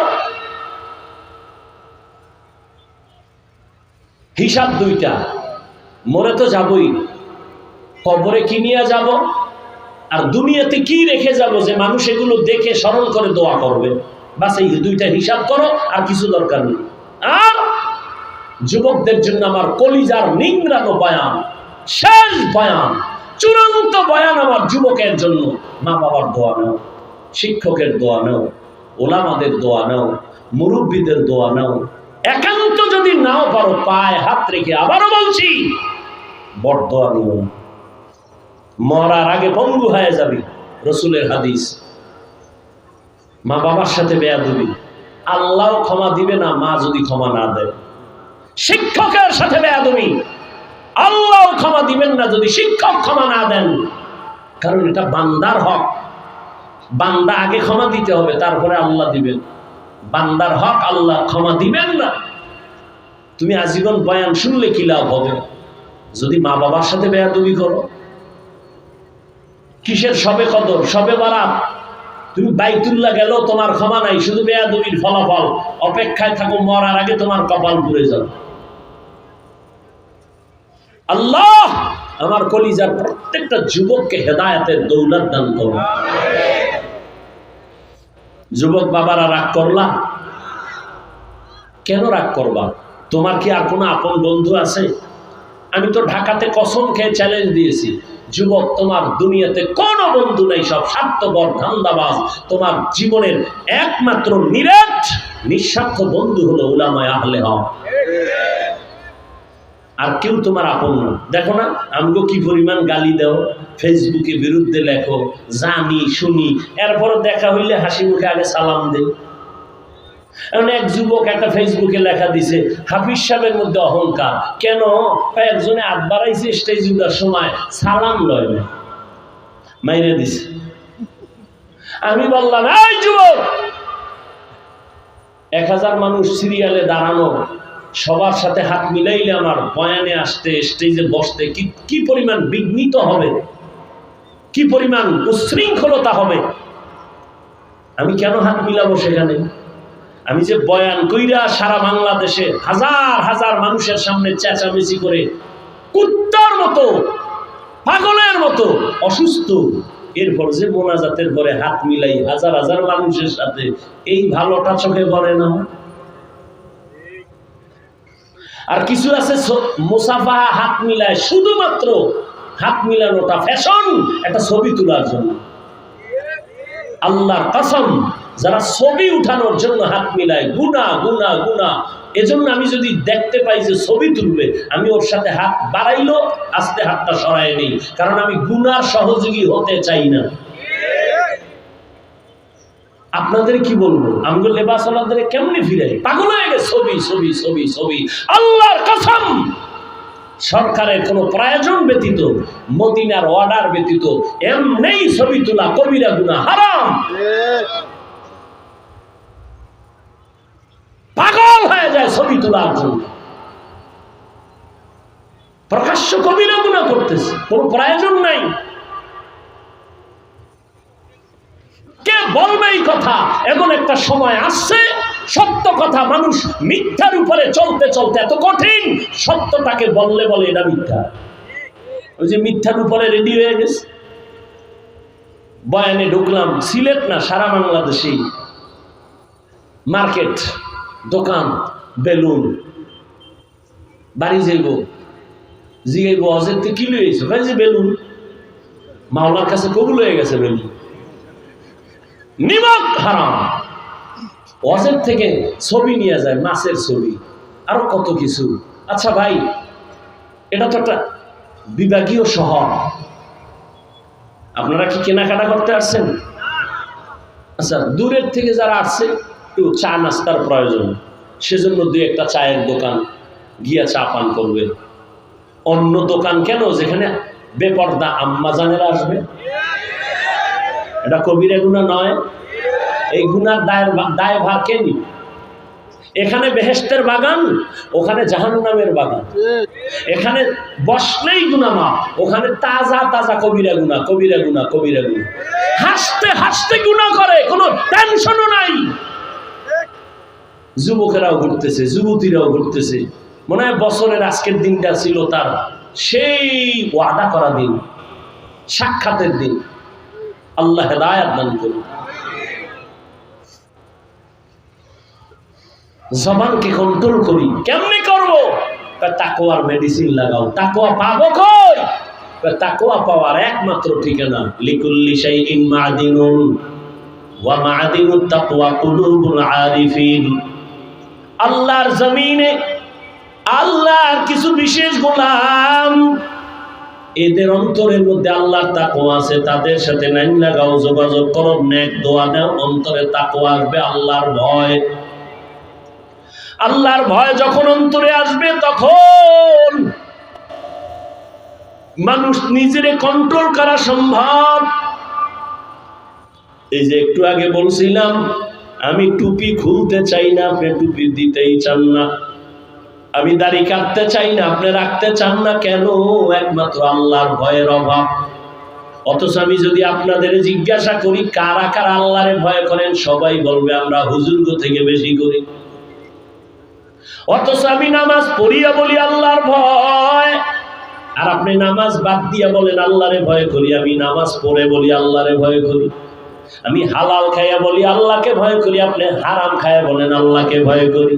হিসাব দুইটা, মরে তো যাবই, কবরে কি নিয়ে যাব আর দুনিয়াতে কি রেখে যাব যে মানুষ এগুলো দেখে স্মরণ করে দোয়া করবে। বাস এই দুইটা হিসাব করো, আর কিছু দরকার নেই। আর যুবকদের জন্য আমার কলিজার নিংড়ানো বয়ান, শেষ বয়ান, চূড়ান্ত বয়ান আমার যুবকের জন্য। মা বাবার দোয়া নাও, শিক্ষকের দোয়া নাও, ওলামাদের দোয়া নাও, মুরব্বীদের দোয়া নাও। একান্ত যদি নাও পারো, পায়ে হাত রেখে আবারও বলছি, বড় দোয়া নিও না, মরার আগে পঙ্গু হয়ে যাবি। রসুলের হাদিস। মা বাবার সাথে বেয়াদবি আল্লাহ ক্ষমা দিবে না, মা যদি ক্ষমা না দেয়। শিক্ষকের সাথে বেয়াদবি আল্লাহ ক্ষমা দিবেন না যদি শিক্ষক ক্ষমা না দেন, কারণ এটা বান্দার হক। বান্দা আগে ক্ষমা দিতে হবে, তারপরে আল্লাহ দিবেন। বান্দার হক আল্লাহ ক্ষমা দিবেন না। তুমি আজীবন বয়ান শুনলে কি লাভ হবে যদি মা বাবার সাথে বেয়াদবি করো? কিসের সবে কদর, সবে বারাত? তুমি বাইতুল্লাহ গেলেও তোমার ক্ষমা নাই, শুধু বেয়াদবির ফলাফল। অপেক্ষায় থাকো, মরার আগে তোমার কপাল পুড়ে যাবে। আল্লাহ আমার কলিজার প্রত্যেকটা যুবককে হেদায়েতের দৌলত দান করো। যুবক বাবারা রাগ করলা কেন? রাগ করবা? তোমার কি আর কোনো আপন বন্ধু আছে? আমি তো ঢাকাতে কসম খেয়ে চ্যালেঞ্জ দিয়েছি, যুবক তোমার দুনিয়াতে কোনো বন্ধু নেই, সব স্বার্থপর ধান্দাবাজ। তোমার জীবনের একমাত্র নিরেট নিঃস্বার্থ বন্ধু হলো উলামায়ে আহলে হক। আর কেউ তোমার আপন না। দেখো না আমগো কি পরিমাণ গালি দাও, ফেসবুকে বিরুদ্ধে লেখো, জানি শুনি, এরপর দেখা হইলে হাসি মুখে আগে সালাম দেই। এখন এক যুবক একটা ফেসবুকে লেখা দিছে, হাফিজ সাহেবের মধ্যে অহংকার কেন? একজনে হাত বাড়াইছে স্টেজ উঠার সময়, সালাম লয় না, মাইরে দিছে। আমি বললাম, এই যুবক, 1000 মানুষ সিরিয়ালে দাঁড়ানো, সবার সাথে হাত মিলাইলে আমার বয়ানে আসতে, স্টেজে বসতে কি পরিমাণ বিঘ্নিত হবে, কি পরিমাণ উচ্ছৃঙ্খলতা হবে। আমি কেন হাত মিলাবো সেখানে? আমি যে বয়ান কইরা সারা বাংলাদেশে হাজার হাজার মানুষের সামনে চেঁচামেচি করে কুত্তার মতো অসুস্থ, এরপর যে মোনাজাতের পরে হাত মিলাই হাজার হাজার মানুষের সাথে, এই ভালোটা চোখে পড়ে না। আর কিছু আছে মুসাফা হাত মিলায়, শুধুমাত্র হাত মিলানোটা ফ্যাশন, একটা ছবি তোলার জন্য। আল্লাহর কসম, যারা ছবি উঠানোর জন্য হাত মিলায়, গুনাহ গুনাহ গুনাহ। এজন্য আমি যদি দেখতে পাই যে ছবি তুলবে, আমি ওর সাথে হাত বাড়াইলো আস্তে হাতটা সরাই নেই, কারণ আমি গুনার সহযোগী হতে চাই না। আপনাদের কি বলবো, আমি লেবাস আলাদের কেমনি ফিরাই, পাগল হয়ে গেছে ছবি ছবি ছবি ছবি। আল্লাহর কসম, সরকারের কোনো প্রয়োজন ব্যতীত, মদিনার অর্ডার ব্যতীত এমনি ছবি তোলা কবিরা গুনাহ, হারাম। পাগল হয়ে যায় ছবি তোলার জন্য, প্রকাশ্য কবিরা গুনাহ করতেছে, কোনো প্রয়োজন নাই। কে বলবে এই কথা? এমন একটা সময় আসছে, সত্য কথা মানুষ মিথ্যার উপরে চলতে চলতে এত কঠিন, সত্যটাকে বললে বলে এটা মিথ্যা। ওই যে মিথ্যার উপরে রেডি হয়ে গেছে। বয়ানে ঢুকলাম, সিলেট না সারা বাংলাদেশে মার্কেট, দোকান, বেলুন, বাড়ি যাইব, জিগাইব অজের থেকে কি লইয়েছে, ভাই যে বেলুন, মাওলার কাছে কবুল হয়ে গেছে বেলুন, নিমক হারাম। অজের থেকে ছবি নিয়ে যায়, মাছের ছবি, আরো কত কিছু। আচ্ছা ভাই, এটা তো একটা বিভাগীয় শহর, আপনারা কি কেনাকাটা করতে আসছেন? আচ্ছা, দূরের থেকে যারা আসছে একটু চা নাস্তার প্রয়োজন, সেজন্য দুই একটা চায়ের দোকান গিয়া চা পান করবে। অন্য দোকান কেন যেখানে বেপর্দা আম্মাজানেরা আসবে? এটা কবিরা গুনাহ নয়? এই গুনার দায় ভার কে নিবে? এখানে বেহেশতের বাগান, ওখানে জাহান্নামের বাগান। এখানে বসলেই গুনাহ মাফ, ওখানে তাজা তাজা কবিরা গুনাহ, কবিরা গুনাহ, কবিরা গুনাহ। হাসতে হাসতে গুনাহ করে, কোনো টেনশনও নাই। যুবকেরাও ঘুরতেছে, যুবতীরাও ঘুরতেছে, মনে হয় বছরের আজকের দিনটা ছিল তার সেই ওয়াদা করা দিন, সাক্ষাতের দিন। আল্লাহ হেদায়েত দান করুন। জবানকে কন্ট্রোল করি, কেমনে করবো? তাকওয়ার মেডিসিন লাগাও। তাকওয়া পাবো কই? তাকওয়া পাওয়ার একমাত্র ঠিকানা, লিকুল্লি শাইইন মা'দিনুন ওয়া মা'দিনুত তাকওয়া কুলুবুল আরিফিন। আল্লাহর জমিনে আল্লাহর কিছু বিশেষ গোলাম, এদের অন্তরের মধ্যে আল্লাহর তাকওয়া আছে, তাদের সাথে লাইন লাগাও, যোগাযোগ করো, নেক দোয়া দাও, অন্তরে তাকওয়া আসবে, আল্লাহর ভয়। আল্লাহর ভয় যখন অন্তরে আসবে, তখন মানুষ নিজেরে কন্ট্রোল করা সম্ভব। এই যে একটু আগে বলছিলাম, আমি টুপি খুলতে চাই না, আপনি টুপি দিতেই চান না। আমি দাড়ি কাটতে চাই না, আপনি রাখতে চান না। কেন? একমাত্র আল্লাহর ভয়ের অভাব। অথচ আমি যদি আপনাদের জিজ্ঞাসা করি কারা কারা আল্লাহরে ভয় করেন, সবাই বলবে আমরা হুজুরগো থেকে বেশি করি। অথচ আমি নামাজ পড়িয়া বলি আল্লাহর ভয়, আর আপনি নামাজ বাদ দিয়া বলেন আল্লাহরে ভয় করি। আমি নামাজ পড়ে বলি আল্লাহরে ভয় করি। আমি হালাল খাইয়া বলি আল্লাহকে ভয় করি, আপনি হারাম খাইয়া বলেন আল্লাহকে ভয় করি।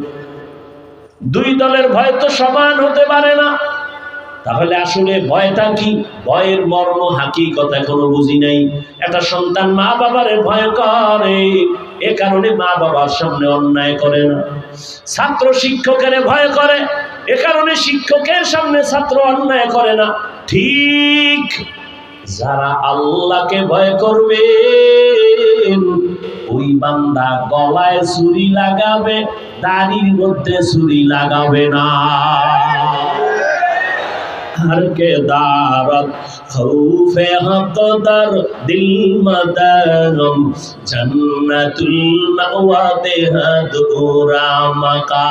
দুই দলের ভয় তো সমান হতে পারে না। তাহলে আসলে ভয়টা কি? ভয়ের মর্ম হাকিকত এখনো বুঝি নাই। একটা সন্তান মা বাবারে ভয় করে, এ কারণে মা বাবার সামনে অন্যায় করে না। ছাত্র শিক্ষকের ভয় করে, এ কারণে শিক্ষকের সামনে ছাত্র অন্যায় করে না। ঠিক যারা আল্লাহকে ভয় করবে, ওই বান্দা গলায় ছুরি লাগাবে, দাড়ির মধ্যে ছুরি লাগাবে না। हर के दारत खौफे हक़दर दिल मदरम जन्नतुल मअवा देहद उरा मका।